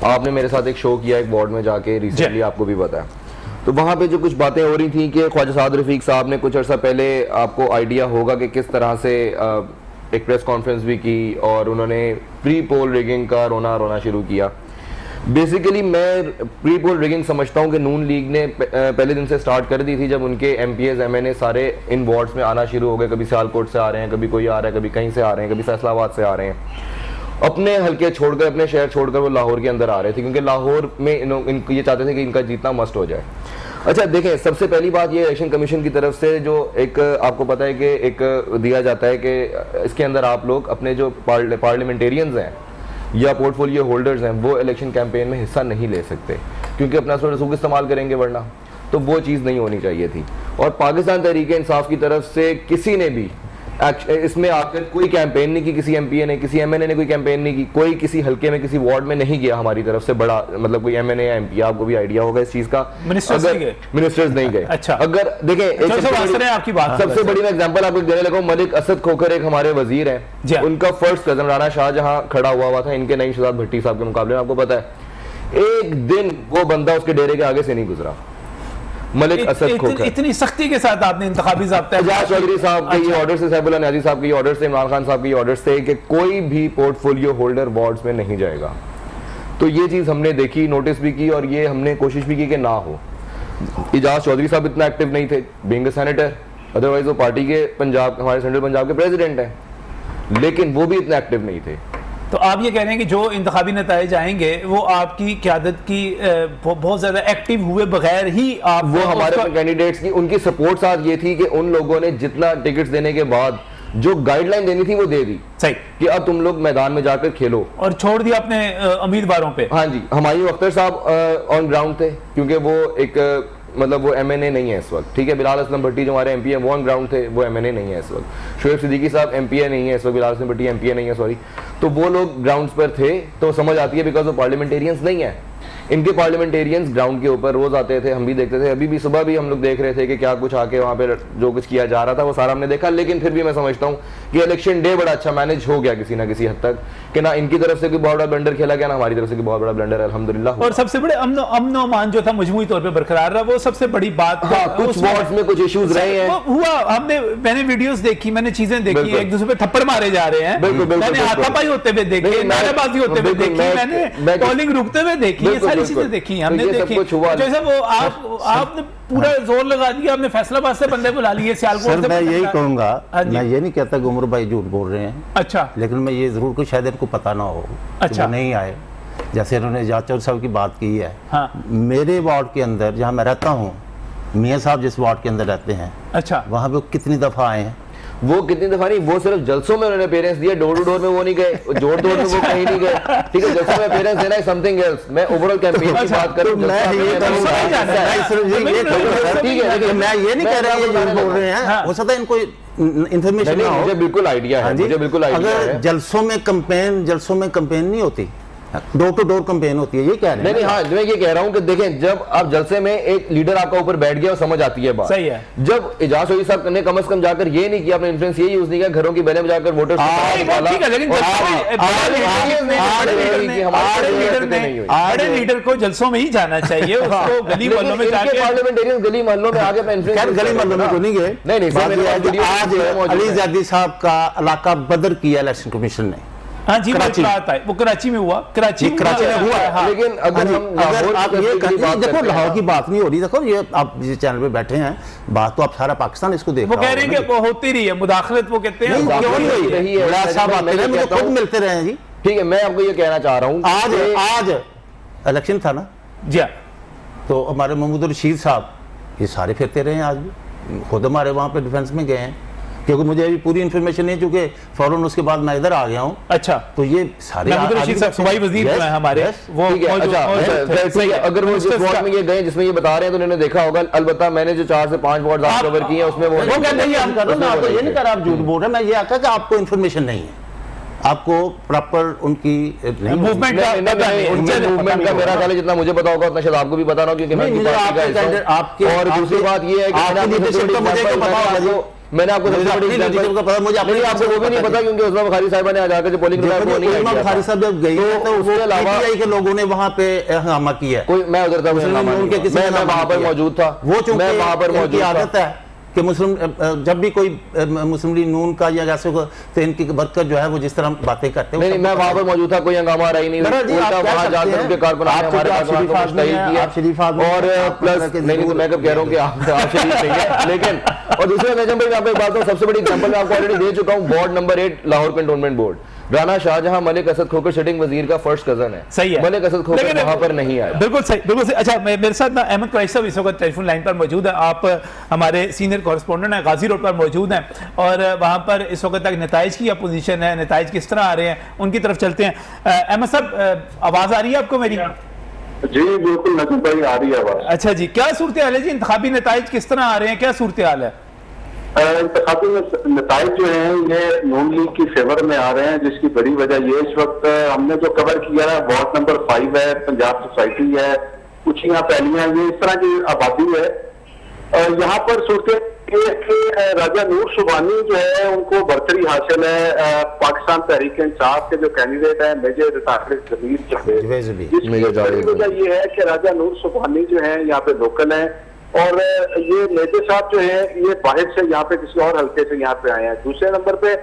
आपने मेरे साथ एक शो किया एक बोर्ड में जाके रिसेंटली, आपको भी पता है। तो वहाँ पे जो कुछ बातें हो रही थी कि ख्वाजा साद रफीक साहब ने कुछ अर्सा पहले, आपको आइडिया होगा कि किस तरह से एक प्रेस कॉन्फ्रेंस भी की और उन्होंने प्री पोल रिगिंग का रोना शुरू किया। बेसिकली मैं प्री पोल रिगिंग समझता हूँ कि नून लीग ने पहले दिन से स्टार्ट कर दी थी, जब उनके MPs MNA सारे इन वार्ड्स में आना शुरू हो गए। कभी सियालकोट से आ रहे हैं, कभी कोई आ रहा है, कभी कहीं से आ रहे हैं, कभी फैसलाबाद से आ रहे हैं। अपने हल्के छोड़कर, अपने शहर छोड़कर वो लाहौर के अंदर आ रहे थे, क्योंकि लाहौर में ये चाहते थे कि इनका जीतना मस्ट हो जाए। अच्छा देखें, सबसे पहली बात ये इलेक्शन कमीशन की तरफ से जो एक आपको पता है कि एक दिया जाता है कि इसके अंदर आप लोग अपने जो पार्लियामेंटेरियंस हैं या पोर्टफोलियो होल्डर्स हैं वो इलेक्शन कैंपेन में हिस्सा नहीं ले सकते, क्योंकि अपना रसूख इस्तेमाल करेंगे, वरना तो वो चीज़ नहीं होनी चाहिए थी। और पाकिस्तान तहरीक इंसाफ की तरफ से किसी ने भी इसमें आकर कोई कैंपेन नहीं की, किसी MPA ने, किसी MNA ने कोई कैंपेन नहीं की, कोई किसी हल्के में किसी वार्ड में नहीं गया हमारी तरफ से बड़ा, मतलब कोई MNA या MP, आपको भी आइडिया होगा इस चीज का। मिनिस्टर्स नहीं गए। अच्छा, अगर देखें आपकी बात, सबसे बड़ी मैं एग्जांपल आपको देने लगा, मलिक असद खोखर एक हमारे वजीर हैं, उनका फर्स्ट कजन राना शाहजहां खड़ा हुआ था इनके नई शहजाद भट्टी साहब के मुकाबले में, आपको पता है एक दिन वो बंदा उसके डेरे के आगे से नहीं गुजरा। मलिक असद खोखर, इतनी सख्ती के साथ आपने इंतखाबी ज़ाब्ता एजाज चौधरी साहब के ये ऑर्डर से, सैफुल्लाह नियाज़ी साहब के ये ऑर्डर से, इमरान खान साहब के ये ऑर्डर से कि कोई भी पोर्टफोलियो होल्डर वार्ड्स में नहीं जाएगा। तो ये चीज़ हमने देखी, नोटिस भी की और ये हमने कोशिश भी की कि ना हो। एजाज चौधरी साहब इतना एक्टिव नहीं थे बीइंग अ सेनेटर, अदरवाइज वो पार्टी के पंजाब, हमारे सेंट्रल पंजाब के प्रेसिडेंट हैं, लेकिन वो भी इतना एक्टिव नहीं थे। तो आप ये कह रहे हैं कि जो इंतखाबी नताइज आएंगे वो आपकी क़यादत की बहुत ज़्यादा एक्टिव हुए बगैर ही आप, वो हमारे कैंडिडेट्स की उनकी सपोर्ट साथ ये थी कि उन लोगों ने जितना टिकट्स देने के बाद जो गाइडलाइन देनी थी वो दे दी, सही, कि अब तुम लोग मैदान में जाकर खेलो, और छोड़ दिया अपने उम्मीदवारों पे। हाँ जी, हुमायूं अख्तर साहब ऑन ग्राउंड थे, क्योंकि वो एक मतलब वो MNA नहीं है इस वक्त, ठीक है। बिलाल असलम भट्टी जो हमारे MP हैं वो ऑन ग्राउंड थे, वो MNA नहीं है इस वक्त। शोएब सिद्दीकी साहब MPA नहीं है इस वक्त, बिलाल असलम भट्टी MPA नहीं है, सॉरी। तो वो लोग ग्राउंड्स पर थे, तो समझ आती है, बिकॉज वो पार्लियामेंटेरियंस नहीं है। इनके पार्लियामेंटेरियंस ग्राउंड के ऊपर रोज आते थे, हम भी देखते थे, अभी भी सुबह भी हम लोग देख रहे थे कि क्या कुछ आके वहाँ पे जो कुछ किया जा रहा था वो सारा हमने देखा। लेकिन फिर भी मैं समझता हूँ कि इलेक्शन डे बड़ा अच्छा मैनेज हो गया किसी ना किसी हद तक, कि ना इनकी तरफ से कोई बहुत बड़ा ब्लंडर खेला गया, ना हमारी तरफ से कोई बहुत बड़ा ब्लंडर, अल्हम्दुलिल्लाह। और सबसे बड़े अमन अमान जो था मुजमूई तौर पे बरकरार रहा, वो सबसे बड़ी बात। कुछ वार्ड्स में कुछ इश्यूज रहे हैं, हुआ, मैंने वीडियोस देखी, मैंने चीजें देखी, एक दूसरे पे थप्पड़ मारे जा रहे हैं, मैंने हाथापाई होते हुए देखी, नारेबाजी होते हुए देखी, मैंने पोलिंग रुकते हुए देखी, ये सारी चीजें देखी, हमने देखी। जैसे वो आपने पूरा जोर लगा दिया, आपने फैसलाबाद से बंदे बुला लिए, सियालकोट से। मैं यही कहूंगा, मैं ये नहीं कहता कि उमर भाई झूठ बोल रहे हैं, अच्छा, लेकिन मैं ये जरूर कि शायद इनको पता ना हो, अच्छा, नहीं आए। जैसे इन्होंने एजाज चौधरी साहब की बात की है, हाँ। मेरे वार्ड के अंदर जहाँ मैं रहता हूँ, मियाँ साहब जिस वार्ड के अंदर रहते हैं, अच्छा, वहाँ पे कितनी दफा आए हैं? वो कितनी दफा नहीं, वो सिर्फ जलसों में उन्होंने पेरेंट्स दिए, डोर टू डोर में वो नहीं गए, जोड़ तोड़ में वो कहीं नहीं गए, ठीक है। जलसों में पेरेंट्स देना है समथिंग एल्स। मैं ओवरऑल कैंपेन की बात करूं, मैं ये नहीं कह रहा ये झूठ बोल रहे हैं, हो सकता है इनको इन्फॉर्मेशन ना हो। मुझे बिल्कुल आइडिया है, मुझे बिल्कुल आइडिया है। जलसों में कैंपेन नहीं होती, डोर टू डोर कैंपेन होती है, ये कह रहे हैं। नहीं, हाँ, मैं ये कह रहा हूँ कि देखें, जब आप जलसे में एक लीडर आपका ऊपर बैठ गया और समझ आती है बात, सही है। जब एजाज चौधरी साहब ने कम से कम जाकर ये नहीं किया, अपने इन्फ्लुएंस ये यूज नहीं किया, घरों की बैलें बजाकर वोटर्स बड़े लीडर को जलसों में ही जाना चाहिए, उसको गली मोहल्लों में जाके, पार्लियामेंटेरियन गली मोहल्लों में आगे गली मोहल्लों में तो नहीं गए। नहीं, आज अली ज़ैदी साहब का इलाका बदर किया इलेक्शन कमिशन ने, हाँ जी, वो कराची में हुआ, कराची में हुआ है। हाँ। लेकिन अगर आप ये देखो, लाहौर की बात नहीं हो रही, देखो ये आप जिस चैनल पे बैठे हैं, बात तो आप सारा पाकिस्तान इसको देख रहा है। वो कह रहे हैं कि वो होती रही है मुदाखलत, वो कहते हैं मुझे खुद मिलते रहे हैं जी। ठीक है, मैं आपको ये कहना चाह रहा हूँ, आज इलेक्शन था ना जी, तो हमारे महमूद रशीद साहब ये सारे फिरते रहे हैं, आज भी खुद हमारे वहाँ पे डिफेंस में गए हैं, क्योंकि मुझे अभी पूरी इन्फॉर्मेशन नहीं, क्योंकि फौरन उसके बाद मैं इधर आ गया हूँ। अच्छा, तो ये सारे सूबाई वजीर हैं हमारे, वो अगर वो जिस वार्ड में ये गए जिसमें ये बता रहे हैं, तो उन्होंने देखा होगा। अलबत्ता मैंने जो 4 से 5 वार्ड कवर किए हैं, उसमें वो कहते हैं, ये नहीं कर रहा, आप झूठ बोल रहे हैं। मैं ये आखा कि आपको इन्फॉर्मेशन नहीं है, आपको प्रॉपर उनकी मूवमेंट का मेरा ख्याल जितना मुझे पता होगा उतना शायद आपको भी पता ना, क्योंकि मैं आपके और दूसरी बात ये है कि मैंने आपको सबसे बड़ी का पता, मुझे आपको वो भी नहीं पता, क्योंकि उस्मा बुखारी साहिबा ने आकर जो पोलिंग बुखारी साहब जब गई तो उसके अलावा के लोगों ने वहां पे हंगामा किया। कोई मैं उधर था, मैं वहां पर मौजूद था, वो चूंकि वहां पर मौजूद आदत है कि मुस्लिम जब भी कोई मुस्लिम लीग नून का या ऐसे तो इनकी वर्कर जो है वो जिस तरह बातें करते हैं, नहीं मैं वहां पर मौजूद था, कोई हंगामा रहा ही नहीं, वहां जाकर उनके कारकुन हमारे कारकुन को मुस्तैद किया। और प्लस नहीं तो मैं कब कह रहा हूँ कि आप शरीफ नहीं है, लेकिन और दूसरा मैं यहाँ पे बात हूँ, सबसे बड़ी एग्जांपल मैं आपको ऑलरेडी दे चुका हूँ, ward number 8 Lahore cantonment board, Rana Shahjahan Malik Asad Khokhar sitting वजीर का फर्स्ट कजन है। सही है, मलिक असद खोखर वहां पर नहीं आया। बिल्कुल सही, बिल्कुल सही। अच्छा, मेरे साथ ना अहमद कुरैशी साहब इस वक्त टेलीफोन लाइन पर मौजूद है। आप हमारे सीनियर कॉरेस्पोंडेंट हैं, गाजी रोड पर मौजूद हैं और वहां पर इस वक्त तक नताइज की अपोजिशन है, नताइज किस तरह आ रहे हैं उनकी तरफ चलते हैं। अहमद साहब, आवाज आ रही है आपको मेरी? जी बिल्कुल नजर भाई, आ रही है आवाज। अच्छा जी, क्या सूरत हाल है जी? इंतखाबी नताइज किस तरह आ रहे हैं, क्या सूरत हाल है? इंतखाबी नताइज जो हैं ये नून लीग की फेवर में आ रहे हैं, जिसकी बड़ी वजह ये इस वक्त हमने जो कवर किया है, वार्ड नंबर 5 है, पंजाब सोसाइटी है, उचियां पैलियां, ये इस तरह की आबादी है। यहाँ पर सूरत कि राजा नूर सुबानी जो है उनको बरतरी हासिल है। पाकिस्तान तहरीक इंसाफ के जो कैंडिडेट है मेजर जमीर जावेद, वजह ये है कि राजा नूर सुबानी जो है यहाँ पे लोकल है और ये मेजर साहब जो है ये बाहर से यहाँ पे किसी और हल्के से यहाँ पे आए हैं। दूसरे नंबर पे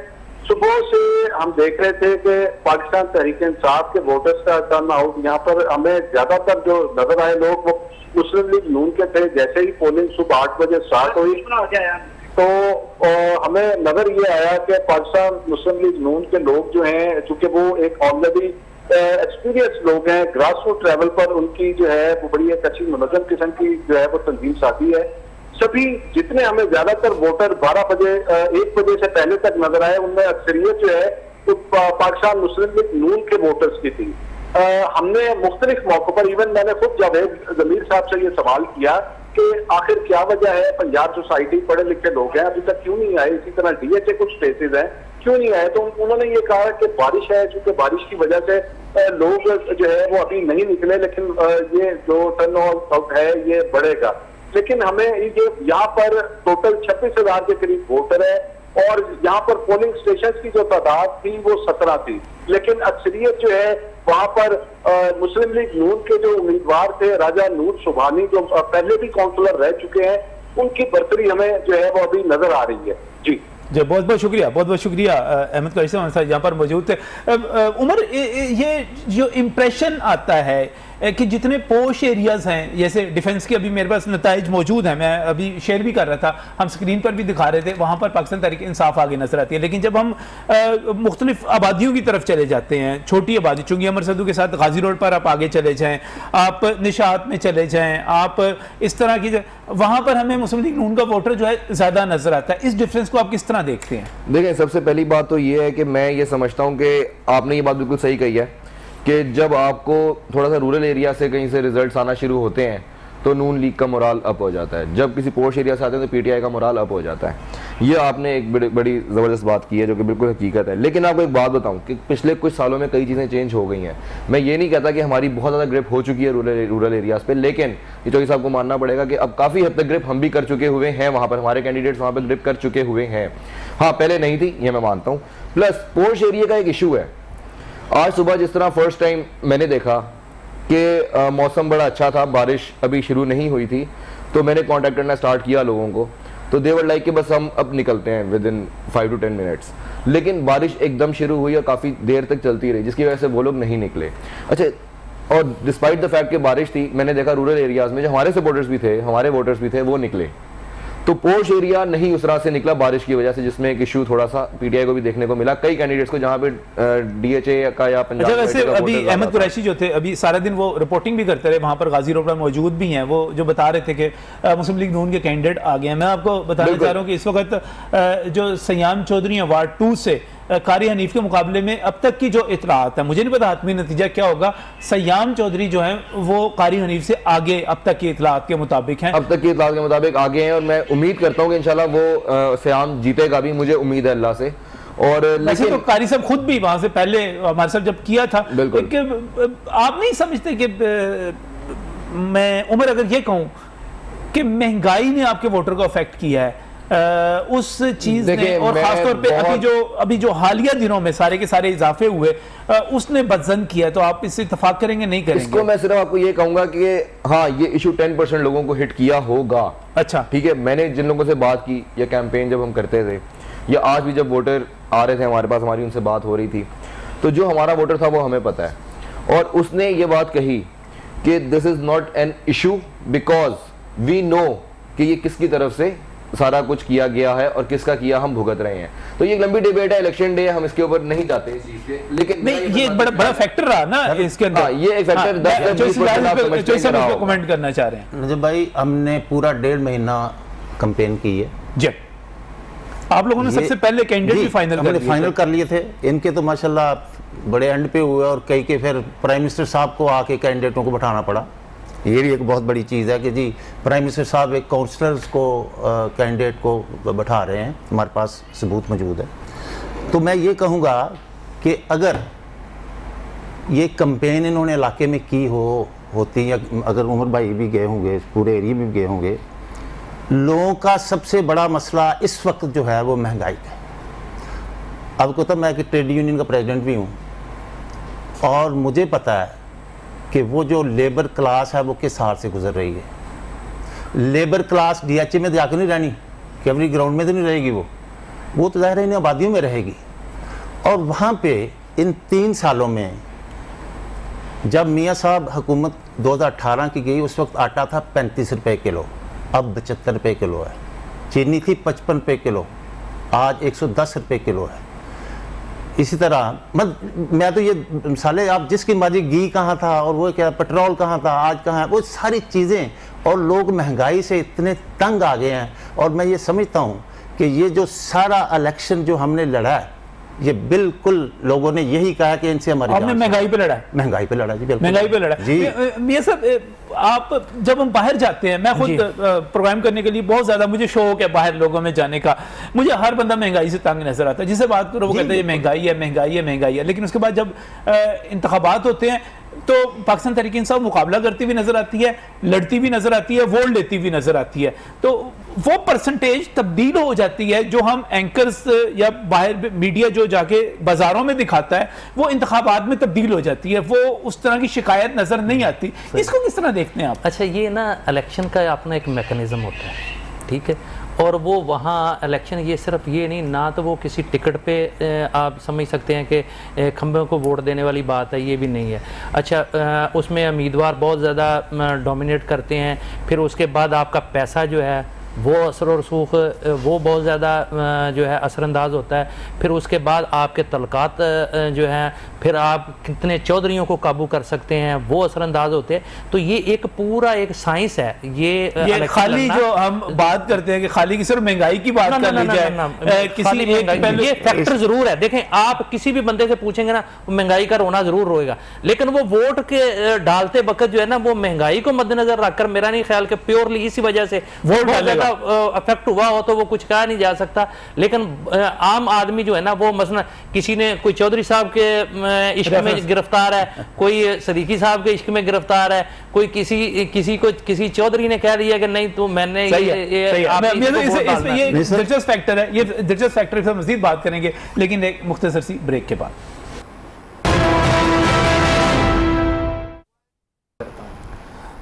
सुबह से हम देख रहे थे कि पाकिस्तान तहरीक इंसाफ के वोटर्स का टर्न आउट यहाँ पर हमें ज्यादातर जो नजर आए लोग वो मुस्लिम लीग नून के थे। जैसे ही पोलिंग सुबह 8 बजे स्टार्ट हुई तो हमें नजर ये आया कि पाकिस्तान मुस्लिम लीग नून के लोग जो हैं, चूंकि वो एक ऑलरेडी एक्सपीरियंस लोग हैं, ग्रास रूट लेवल पर उनकी जो है वो बड़ी एक अच्छी मुनज़्ज़म किस्म की जो है वो तंजीम साथी है। सभी जितने हमें ज्यादातर वोटर 12 बजे 1 बजे से पहले तक नजर आए, उनमें अक्सरियत जो है वो पाकिस्तान मुस्लिम लीग नून के वोटर्स की थी। हमने मुख्तलिफ मौकों पर, इवन मैंने खुद जावेद जमीर साहब से ये सवाल किया कि आखिर क्या वजह है, पंजाब सोसाइटी पढ़े लिखे लोग हैं, अभी तक क्यों नहीं आए, इसी तरह DHA कुछ स्पेसेस हैं, क्यों नहीं आए? तो उन्होंने ये कहा कि बारिश है, चूंकि बारिश की वजह से लोग जो है वो अभी नहीं निकले, लेकिन ये जो टर्न आउट है ये बढ़ेगा। लेकिन हमें ये यहाँ पर टोटल 26,000 के करीब वोटर है और यहाँ पर पोलिंग स्टेशन की जो तादाद थी वो 17 थी, लेकिन अक्सरियत जो है वहां पर मुस्लिम लीग नून के जो उम्मीदवार थे राजा नूर सुबानी, जो पहले भी काउंसलर रह चुके हैं, उनकी बर्तरी हमें जो है वो अभी नजर आ रही है। जी जी, बहुत बहुत शुक्रिया, बहुत बहुत शुक्रिया। अहमद कुरैशी साहब हमारे साथ यहाँ पर मौजूद थे। उमर, ये जो इम्प्रेशन आता है कि जितने पोश एरियाज़ हैं, जैसे डिफेंस के अभी मेरे पास नताइज मौजूद हैं, मैं अभी शेयर भी कर रहा था, हम स्क्रीन पर भी दिखा रहे थे, वहाँ पर पाकिस्तान तहरीक इंसाफ आगे नजर आती है। लेकिन जब हम मुख्तलिफ आबादियों की तरफ चले जाते हैं, छोटी आबादी, चूँकि अमर सदू के साथ गाजी रोड पर आप आगे चले जाएँ, आप निशात में चले जाएँ, आप इस तरह की, वहाँ पर हमें मुस्लिम लीग नून का वोटर जो है ज़्यादा नजर आता है। इस डिफरेंस को आप किस तरह देखते हैं? देखें, सबसे पहली बात तो ये है कि मैं ये समझता हूँ कि आपने ये बात बिल्कुल सही कही है कि जब आपको थोड़ा सा रूरल एरिया से कहीं से रिजल्ट्स आना शुरू होते हैं तो नून लीग का मोराल अप हो जाता है, जब किसी पोश एरिया से आते हैं तो PTI का मोराल अप हो जाता है। ये आपने एक बड़ी ज़बरदस्त बात की है जो कि बिल्कुल हकीकत है। लेकिन आपको एक बात बताऊं कि पिछले कुछ सालों में कई चीज़ें चेंज हो गई हैं। मैं ये नहीं कहता कि हमारी बहुत ज़्यादा ग्रिप हो चुकी है रूरल एरियाज़ पे, लेकिन ये चौधरी साहब को मानना पड़ेगा कि अब काफ़ी हद तक ग्रिप हम भी कर चुके हुए हैं, वहाँ पर हमारे कैंडिडेट्स वहाँ पर ग्रिप कर चुके हुए हैं। हाँ, पहले नहीं थी, ये मैं मानता हूँ। प्लस पोश एरिया का एक इशू है। आज सुबह जिस तरह फर्स्ट टाइम मैंने देखा कि मौसम बड़ा अच्छा था, बारिश अभी शुरू नहीं हुई थी, तो मैंने कांटेक्ट करना स्टार्ट किया लोगों को, तो दे वर लाइक कि बस हम अब निकलते हैं विद इन 5 to 10 मिनट्स। लेकिन बारिश एकदम शुरू हुई और काफ़ी देर तक चलती रही, जिसकी वजह से वो लोग नहीं निकले। अच्छा, और डिस्पाइट द फैक्ट कि बारिश थी, मैंने देखा रूरल एरियाज़ में जो हमारे सपोर्टर्स भी थे, हमारे वोटर्स भी थे, वो निकले। तो पोश एरिया नहीं उस तरह से निकला बारिश की वजह से, जिसमें एक इशू थोड़ा सा PTI को भी देखने को मिला, कई कैंडिडेट्स को, जहां पे DHA का या पंजाब। अच्छा, वैसे अभी अहमद कुरैशी जो थे अभी सारा दिन वो रिपोर्टिंग भी करते रहे, वहां पर गाजी रोड पर मौजूद भी हैं, वो जो बता रहे थे कि मुस्लिम लीग नून के कैंडिडेट आ गए हैं। मैं आपको बताना चाह रहा हूँ कि इस वक्त जो सयाम चौधरी हैं वार्ड 2 से कारी हनीफ के मुकाबले में अब तक की जो इतलात है, मुझे नहीं पता हतमी नतीजा क्या होगा, सयाम चौधरी जो है वो कारी हनीफ से आगे अब तक की इतलात के मुताबिक हैं, अब तक की इतलात के मुताबिक आगे हैं, और मैं उम्मीद करता हूँ कि इंशाल्लाह वो सयाम जीतेगा भी, मुझे उम्मीद है अल्लाह से। और वैसे तो कारी साहब खुद भी वहां से पहले हमारे साथ जब किया था, आप नहीं समझते कि मैं उमर अगर ये कहूँ कि महंगाई ने आपके वोटर को अफेक्ट किया है, उस चीज़ ने देखिए, और मैं ख़ासतौर पे अभी जो हालिया दिनों में सारे के सारे इजाफे हुए उसने बदजन किया, तो आप इससे इत्तेफाक करेंगे नहीं करेंगे? इसको मैं सिर्फ आपको ये कहूंगा कि हाँ, ये इशू 10% लोगों को हिट किया होगा। अच्छा, ठीक है, मैंने जिन लोगों से बात की, या कैंपेन जब हम करते थे, या आज भी जब वोटर आ रहे थे हमारे पास, हमारी उनसे बात हो रही थी, तो जो हमारा वोटर था वो हमें पता है, और उसने ये बात कही कि this is not an issue because we know कि ये किसकी तरफ से सारा कुछ किया गया है और किसका किया हम भुगत रहे हैं। तो ये एक लंबी डिबेट है, इलेक्शन डे, हम इसके ऊपर नहीं जाते इस चीज पे, लेकिन नहीं ये एक बड़ा फैक्टर रहा ना इसके अंदर। हाँ, ये एक फैक्टर 10-20% कमेंट करना चाह रहे हैं। नजब भाई, हमने पूरा 1.5 महीना कैंपेन की है जी, आप लोगों ने सबसे पहले कैंडिडेट भी फाइनल कर लिए थे। इनके तो माशाल्लाह बड़े एंड पे हुए, और कई के फिर प्राइम मिनिस्टर साहब को आके कैंडिडेटों को बैठाना पड़ा। ये भी एक बहुत बड़ी चीज़ है कि जी प्राइम मिनिस्टर साहब एक काउंसलर्स को कैंडिडेट को बैठा रहे हैं, हमारे पास सबूत मौजूद है। तो मैं ये कहूँगा कि अगर ये कैंपेन इन्होंने इलाके में की होती, या अगर उमर भाई भी गए होंगे, पूरे एरिया में भी गए होंगे, लोगों का सबसे बड़ा मसला इस वक्त जो है वो महंगाई का है। आपको पता, मैं कि ट्रेड यूनियन का प्रेसिडेंट भी हूँ, और मुझे पता है कि वो जो लेबर क्लास है वो किस हाल से गुजर रही है। लेबर क्लास DHA में जाकर नहीं रहनी, कैवरी ग्राउंड में तो नहीं रहेगी, वो तो ज़ाहिर है इन आबादियों में रहेगी। और वहाँ पे इन 3 सालों में जब मियाँ साहब हुकूमत 2018 की गई, उस वक्त आटा था 35 रुपये किलो, अब 75 रुपये किलो है। चीनी थी 55 रुपये किलो, आज 110 रुपये किलो है। इसी तरह मैं तो ये मिसालें, आप जिसकी मर्जी, घी कहाँ था और वो क्या पेट्रोल कहाँ था, आज कहाँ है, वो सारी चीज़ें, और लोग महंगाई से इतने तंग आ गए हैं। और मैं ये समझता हूँ कि ये जो सारा इलेक्शन जो हमने लड़ा है, ये बिल्कुल लोगों ने यही कहा कि इनसे हमारी आपने महंगाई पे लड़ा है? महंगाई पे लड़ा जी, बिल्कुल महंगाई पे लड़ा जी। मियां साहब, आप जब हम बाहर जाते हैं, मैं खुद प्रोग्राम करने के लिए बहुत ज्यादा मुझे शौक है बाहर लोगों में जाने का, मुझे हर बंदा महंगाई से तंग नजर आता है। जिससे बात करो वो कहते हैं महंगाई है, महंगाई है, महंगाई है, लेकिन उसके बाद जब इंतखाबात होते हैं तो पाकिस्तान तहरीक इंसाफ मुकाबला करती हुई नजर आती है, लड़ती भी नजर आती है, वोट लेती भी नजर आती है। तो वो परसेंटेज तब्दील हो जाती है जो हम एंकर्स या बाहर मीडिया जो जाके बाजारों में दिखाता है, वो इंतखाबात में तब्दील हो जाती है, वो उस तरह की शिकायत नजर नहीं आती। इसको किस तरह देखते हैं आप? अच्छा, ये ना इलेक्शन का अपना एक मैकेनिज्म होता है, ठीक है, और वो वहाँ इलेक्शन ये सिर्फ ये नहीं, ना तो वो किसी टिकट पे आप समझ सकते हैं कि खंभे को वोट देने वाली बात है, ये भी नहीं है। अच्छा, उसमें उम्मीदवार बहुत ज़्यादा डोमिनेट करते हैं, फिर उसके बाद आपका पैसा जो है वो असर और रसूख वो बहुत ज़्यादा जो है असरअंदाज होता है। फिर उसके बाद आपके तलकात जो हैं, फिर आप कितने चौधरियों को काबू कर सकते हैं, वो असरअंदाज होते हैं। तो ये एक पूरा एक साइंस है। ये खाली जो हम बात करते हैं कि खाली की सिर्फ महंगाई की बात कर ली जाए, किसी ये फैक्टर जरूर है। देखें, आप किसी भी बंदे से पूछेंगे ना, महंगाई का रोना जरूर रोएगा, लेकिन वो वोट के डालते वक्त जो है ना, वो महंगाई को मद्देनजर रखकर, मेरा नहीं ख्याल कि प्योरली इसी वजह से वोट अफेक्ट हुआ हो तो वो कुछ कहा नहीं जा सकता। लेकिन आम आदमी जो है ना, वो मसलन किसी ने कोई चौधरी साहब के इश्क में गिरफ्तार है, कोई सदीकी साहब के इश्क में गिरफ्तार है, कोई किसी चौधरी ने कह दिया कि नहीं तो मैंने ये दिलचस्प फैक्टर है, ये दिलचस्प फैक्टर पर मजीद बात करेंगे, लेकिन एक मुख्तसर सी ब्रेक के बाद।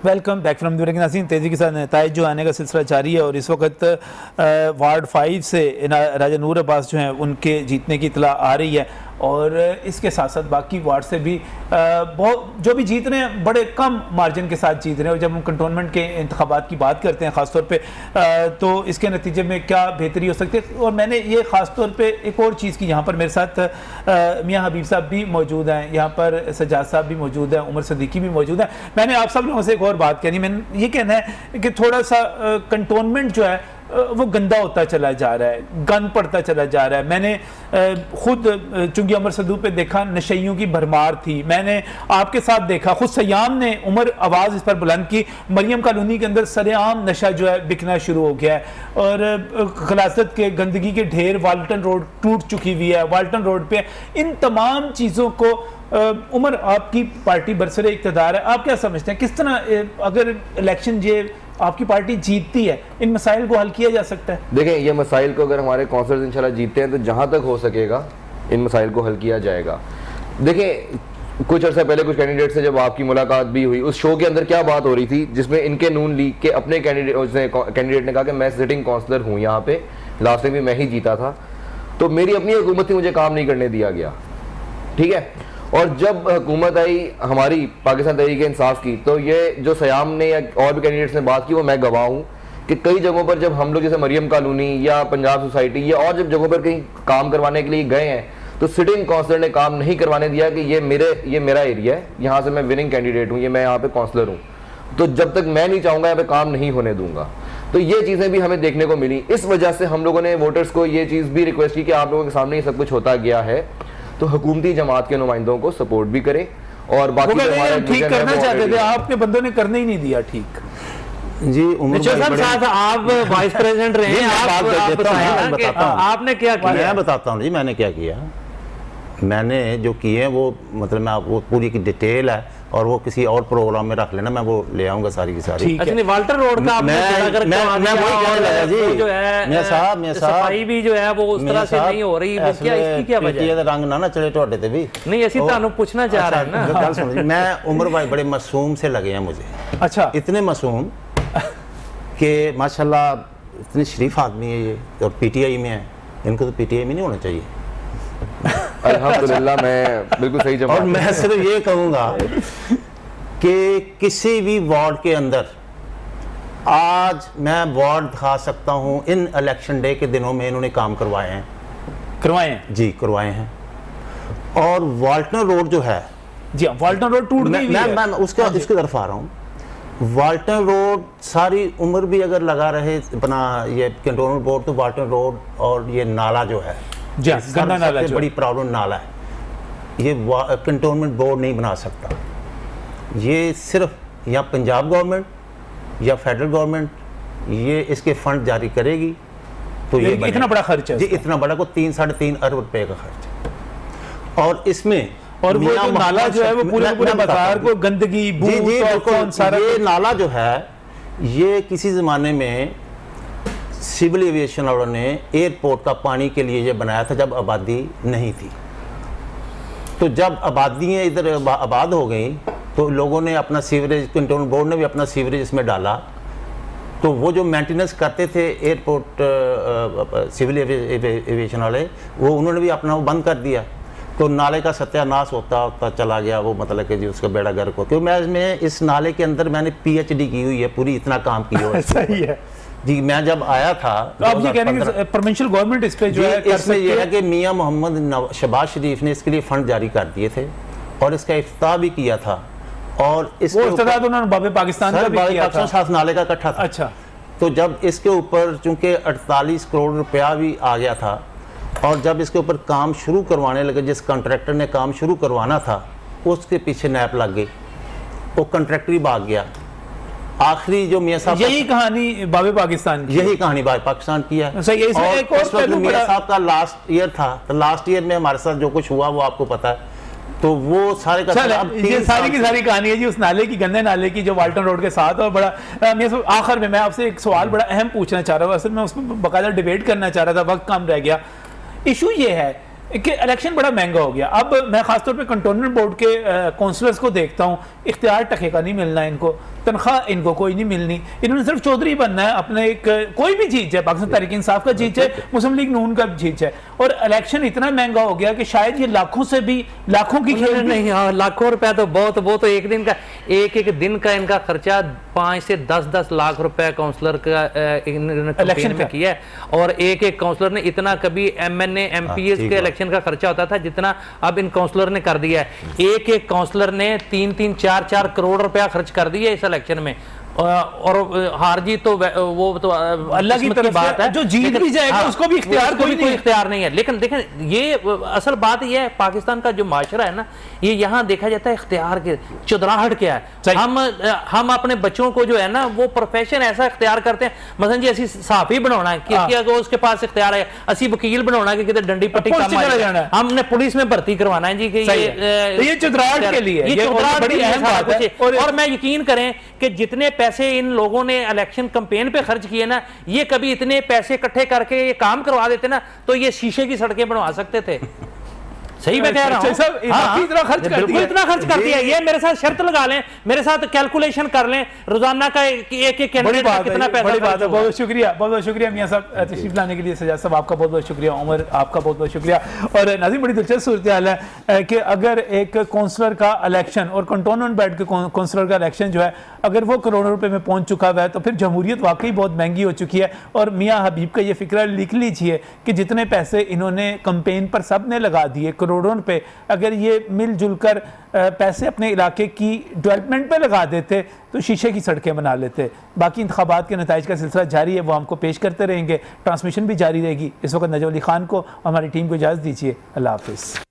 वेलकम बैक फ्रॉम द नाज़रीन। तेज़ी के साथ नताइज जो आने का सिलसिला जारी है, और इस वक्त वार्ड 5 से राजा नूर अब्बास जो हैं उनके जीतने की इतला आ रही है, और इसके साथ साथ बाकी वार्ड से भी बहुत जो भी जीत रहे हैं बड़े कम मार्जिन के साथ जीत रहे हैं। और जब हम कंटोनमेंट के इंतखाबात की बात करते हैं ख़ासतौर पे, तो इसके नतीजे में क्या बेहतरी हो सकती है। और मैंने ये ख़ासतौर पे एक और चीज़ की, यहाँ पर मेरे साथ मियाँ हबीब साहब भी मौजूद हैं, यहाँ पर सज्जाद साहब भी मौजूद हैं, उमर सदीकी भी मौजूद हैं। मैंने आप सब लोगों से एक और बात कहनी, मैंने ये कहना है कि थोड़ा सा कंटोनमेंट जो है वो गंदा होता चला जा रहा है, गंद पड़ता चला जा रहा है। मैंने खुद चुंगी अमर सदू पे देखा, नशइयों की भरमार थी। मैंने आपके साथ देखा, खुद सयाम ने उमर आवाज़ इस पर बुलंद की, मरियम कॉलोनी के अंदर सरेआम नशा जो है बिकना शुरू हो गया है, और खलासत के गंदगी के ढेर, वाल्टन रोड टूट चुकी हुई है, वाल्टन रोड पे। इन तमाम चीज़ों को उमर, आपकी पार्टी बरसरे इक़्तिदार है, आप क्या समझते हैं किस तरह अगर इलेक्शन ये आपकी पार्टी जीतती है, इन मसाइल को हल किया जा सकता है? देखें, ये मसाइल को अगर हमारे काउंसलर्स इंशाल्लाह जीतते हैं तो जहाँ तक हो सकेगा इन मसाइल को हल किया जाएगा। देखें, कुछ अर्सा पहले कुछ कैंडिडेट से जब आपकी मुलाकात भी हुई, उस शो के अंदर क्या बात हो रही थी जिसमें इनके नून लीग के अपने कैंडिडेट ने कहा कि मैं सिटिंग काउंसलर हूँ यहाँ पे, लास्ट टाइम भी मैं ही जीता था, तो मेरी अपनी हुकूमत थी, मुझे काम नहीं करने दिया गया, ठीक है। और जब हुकूमत आई हमारी पाकिस्तान तहरीक इंसाफ की, तो ये जो सयाम ने या और भी कैंडिडेट्स ने बात की, वो मैं गवाह हूँ कि कई जगहों पर जब हम लोग जैसे मरियम कॉलोनी या पंजाब सोसाइटी या और जब जगहों पर कहीं काम करवाने के लिए गए हैं तो सिटिंग काउंसलर ने काम नहीं करवाने दिया कि ये मेरा एरिया है, यहाँ से मैं विनिंग कैंडिडेट हूँ, ये मैं यहाँ पे काउंसलर हूँ, तो जब तक मैं नहीं चाहूँगा यहाँ पे काम नहीं होने दूंगा। तो ये चीज़ें भी हमें देखने को मिली। इस वजह से हम लोगों ने वोटर्स को ये चीज़ भी रिक्वेस्ट की कि आप लोगों के सामने ये सब कुछ होता गया है तो हुकूमती जमात के नुमाइंदों को सपोर्ट भी करें। और बाकी ठीक करना चाहते थे, आपके बंदों ने करने ही नहीं दिया ठीक। जी उमर साहब आप वाइस प्रेसिडेंट रहे हैं, आपने क्या किया? मैं बताता हूँ जी मैंने क्या किया। मैंने जो किए हैं वो मतलब मैं आपको पूरी की डिटेल है और वो किसी और प्रोग्राम में रख लेना, मैं वो ले आऊंगा सारी की सारी। अच्छा नहीं, वाल्टर रोड का आपने मैं वही कहने लगा जी, जो है सफाई भी जो है वो उस तरह से नहीं हो रही, वो क्या इसकी क्या वजह है? रंग ना चढ़े ਤੁਹਾਡੇ ਤੇ भी नहीं, ऐसी ਤੁਹਾਨੂੰ पूछना चाह रहे हैं ना। गल सुनो, मैं उमर भाई बड़े मासूम से लगे हैं मुझे। अच्छा, इतने मासूम कि माशाल्लाह इतने शरीफ आदमी है ये, और पीटीआई में है, इनको तो पीटीआई में नहीं होना चाहिए। अल्हम्दुलिल्लाह, मैं बिल्कुल सही जवाब। और मैं सिर्फ ये कहूँगा कि किसी भी वार्ड के अंदर आज मैं वार्ड दिखा सकता हूँ, इन इलेक्शन डे के दिनों में इन्होंने काम करवाए हैं जी, करवाए हैं। और वाल्टन रोड जो है जी, वाल्टन रोड टूट गई है। मैं उसके तरफ आ रहा हूँ। वाल्टन रोड सारी उम्र भी अगर लगा रहे अपना ये कंटोनमेंट बोर्ड, तो वाल्टन रोड और ये नाला जो है गंदा नाला, सबसे बड़ी प्रॉब्लम नाला है, ये कंटोनमेंट बोर्ड नहीं बना सकता। ये सिर्फ या पंजाब गवर्नमेंट या फेडरल गवर्नमेंट ये इसके फंड जारी करेगी तो ये इतना बड़ा खर्च है जी, इतना बड़ा को 3-3.5 अरब रुपए का खर्च। और इसमें और वो जो नाला जो है वो पूरे बाजार को गंदगी सारा ये नाला जो है ये किसी ज़माने में सिविल एविएशन वालों ने एयरपोर्ट का पानी के लिए ये बनाया था जब आबादी नहीं थी। तो जब आबादियाँ इधर आबाद हो गई तो लोगों ने अपना सीवरेज, कंटोनमेंट बोर्ड ने भी अपना सीवरेज इसमें डाला, तो वो जो मेंटेनेंस करते थे एयरपोर्ट सिविल एविएशन वाले, वो उन्होंने भी अपना वो बंद कर दिया। तो नाले का सत्यानाश होता चला गया वो, मतलब कि जी उसका बेड़ा गर्क हो। क्योंकि मैं इस नाले के अंदर मैंने PhD की हुई है, पूरी इतना काम किया हुआ है। सही है जी। मैं जब आया था तो आप ये कह रहे हैं कि प्रोविंशियल गवर्नमेंट इस पे जो है इसमें यह है कि मियां मोहम्मद शहबाज शरीफ ने इसके लिए फंड जारी कर दिए थे और इसका इफ्ताह भी किया था। और इसके ऊपर उन्होंने बाबे पाकिस्तान का भी किया था, साथ नाले का इकट्ठा था। अच्छा, तो जब इसके ऊपर चूंकि 48 करोड़ रुपया भी आ गया था और जब इसके ऊपर काम शुरू करवाने लगे, जिस कॉन्ट्रैक्टर ने काम शुरू करवाना था उसके पीछे नैप लग गई, वो कॉन्ट्रैक्टर ही भाग गया। आखिरी जो मियां साहब, यही कहानी बाबे पाकिस्तान की, यही कहानी बाबे पाकिस्तान की है। सही है। इसमें एक और पहलू मियां साहब का लास्ट ईयर था, तो लास्ट ईयर में हमारे साथ जो कुछ हुआ वो आपको पता है। तो वो सारे का ये सारी की सारी कहानी है जी उस नाले की, गंदे नाले की जो वाल्टन रोड के साथ। और बड़ा आखिर में मैं आपसे एक सवाल बड़ा अहम पूछना चाह रहा हूँ, असल में उस पर बाकायदा डिबेट करना चाह रहा था, वक्त कम रह गया। इशू ये है कि इलेक्शन बड़ा महंगा हो गया। अब मैं खासतौर पे कंटोनमेंट बोर्ड के काउंसलर्स को देखता हूँ, इख्तियार टके का नहीं मिलना इनको, तनख्वाह इनको कोई नहीं मिलनी, इन्होंने सिर्फ चौधरी बनना है। अपने एक कोई भी जीत जाए, पाकिस्तान तहरीक इंसाफ का जीत जाए, मुस्लिम लीग नून का जीत जाए, और इलेक्शन इतना महंगा हो गया कि शायद ये लाखों से भी लाखों की खेल नहीं। हाँ, लाखों रुपया तो बहुत, वो तो एक दिन का एक दिन का इनका खर्चा 5 से 10 लाख रुपया काउंसलर का इलेक्शन में किया है। और एक काउंसलर ने इतना कभी MNA MPs के इलेक्शन का खर्चा होता था जितना अब इन काउंसलर ने कर दिया है। एक काउंसलर ने 3-4 करोड़ रुपया खर्च कर दिया इस इलेक्शन में। और हार जीत तो वो तो अल्लाह की तरफ बात है, जो जीत भी जाएगा उसको भी इख्तियार कोई इख्तियार नहीं है। लेकिन देखें, ये असल बात ये है, पाकिस्तान का जो माशरा है ना, ये यहाँ देखा जाता है इख्तियार के चुदराहट क्या है। हम अपने बच्चों को जो है ना वो प्रोफेशन ऐसा इख्तियार करते हैं, मसलन जी असी सहाफी बनाना है कि उसके पास इख्तियार है, असी वकील बनाना है कि किधर डंडी पट्टी हमने पुलिस में भर्ती करवाना है जी कि ये चुदराहट के लिए, ये चुदराहट बड़ी अहम बात है। और मैं यकीन करें कि जितने पैसे इन लोगों ने इलेक्शन कैंपेन पे खर्च किए ना, ये कभी इतने पैसे इकट्ठे करके ये काम करवा देते ना तो ये शीशे की सड़कें बनवा सकते थे। सही मैं कह रहा हूं। साहब इतना खर्च कर बिल्कुल दिया। इतना खर्च कर दिया। ये मेरे साथ शर्त लगा लें, मेरे साथ कैलकुलेशन कर लें रोजाना का एक बड़ी कैंडिडेट का बात कितना है, पैसा बड़ी बात खर्च है। होगा। बहुत शुक्रिया, बहुत शुक्रिया मियां साहब तशरीफ लाने के लिए। सजाद साहब आपका बहुत शुक्रिया, उमर आपका बहुत शुक्रिया। और नाज़रीन बड़ी दिलचस्प सूरत हाल है कि अगर एक काउंसलर का इलेक्शन और कंटोनमेंट बेड के काउंसलर का इलेक्शन जो है अगर वो करोड़ों रुपए में पहुंच चुका हुआ है तो फिर जमहूरियत वाकई बहुत महंगी हो चुकी है। और मियां हबीब का ये फिक्र लिख लीजिए कि जितने पैसे इन्होंने कंपेन पर सब ने लगा दिए करोड़ों रुपए, अगर ये मिलजुल कर पैसे अपने इलाके की डेवलपमेंट पे लगा देते तो शीशे की सड़कें बना लेते। बाकी इंतखाबात के नताइज का सिलसिला जारी है, वो हमको पेश करते रहेंगे, ट्रांसमिशन भी जारी रहेगी। इस वक्त नजम अली खान को हमारी टीम को इजाज़त दीजिए। अल्लाह हाफिज़।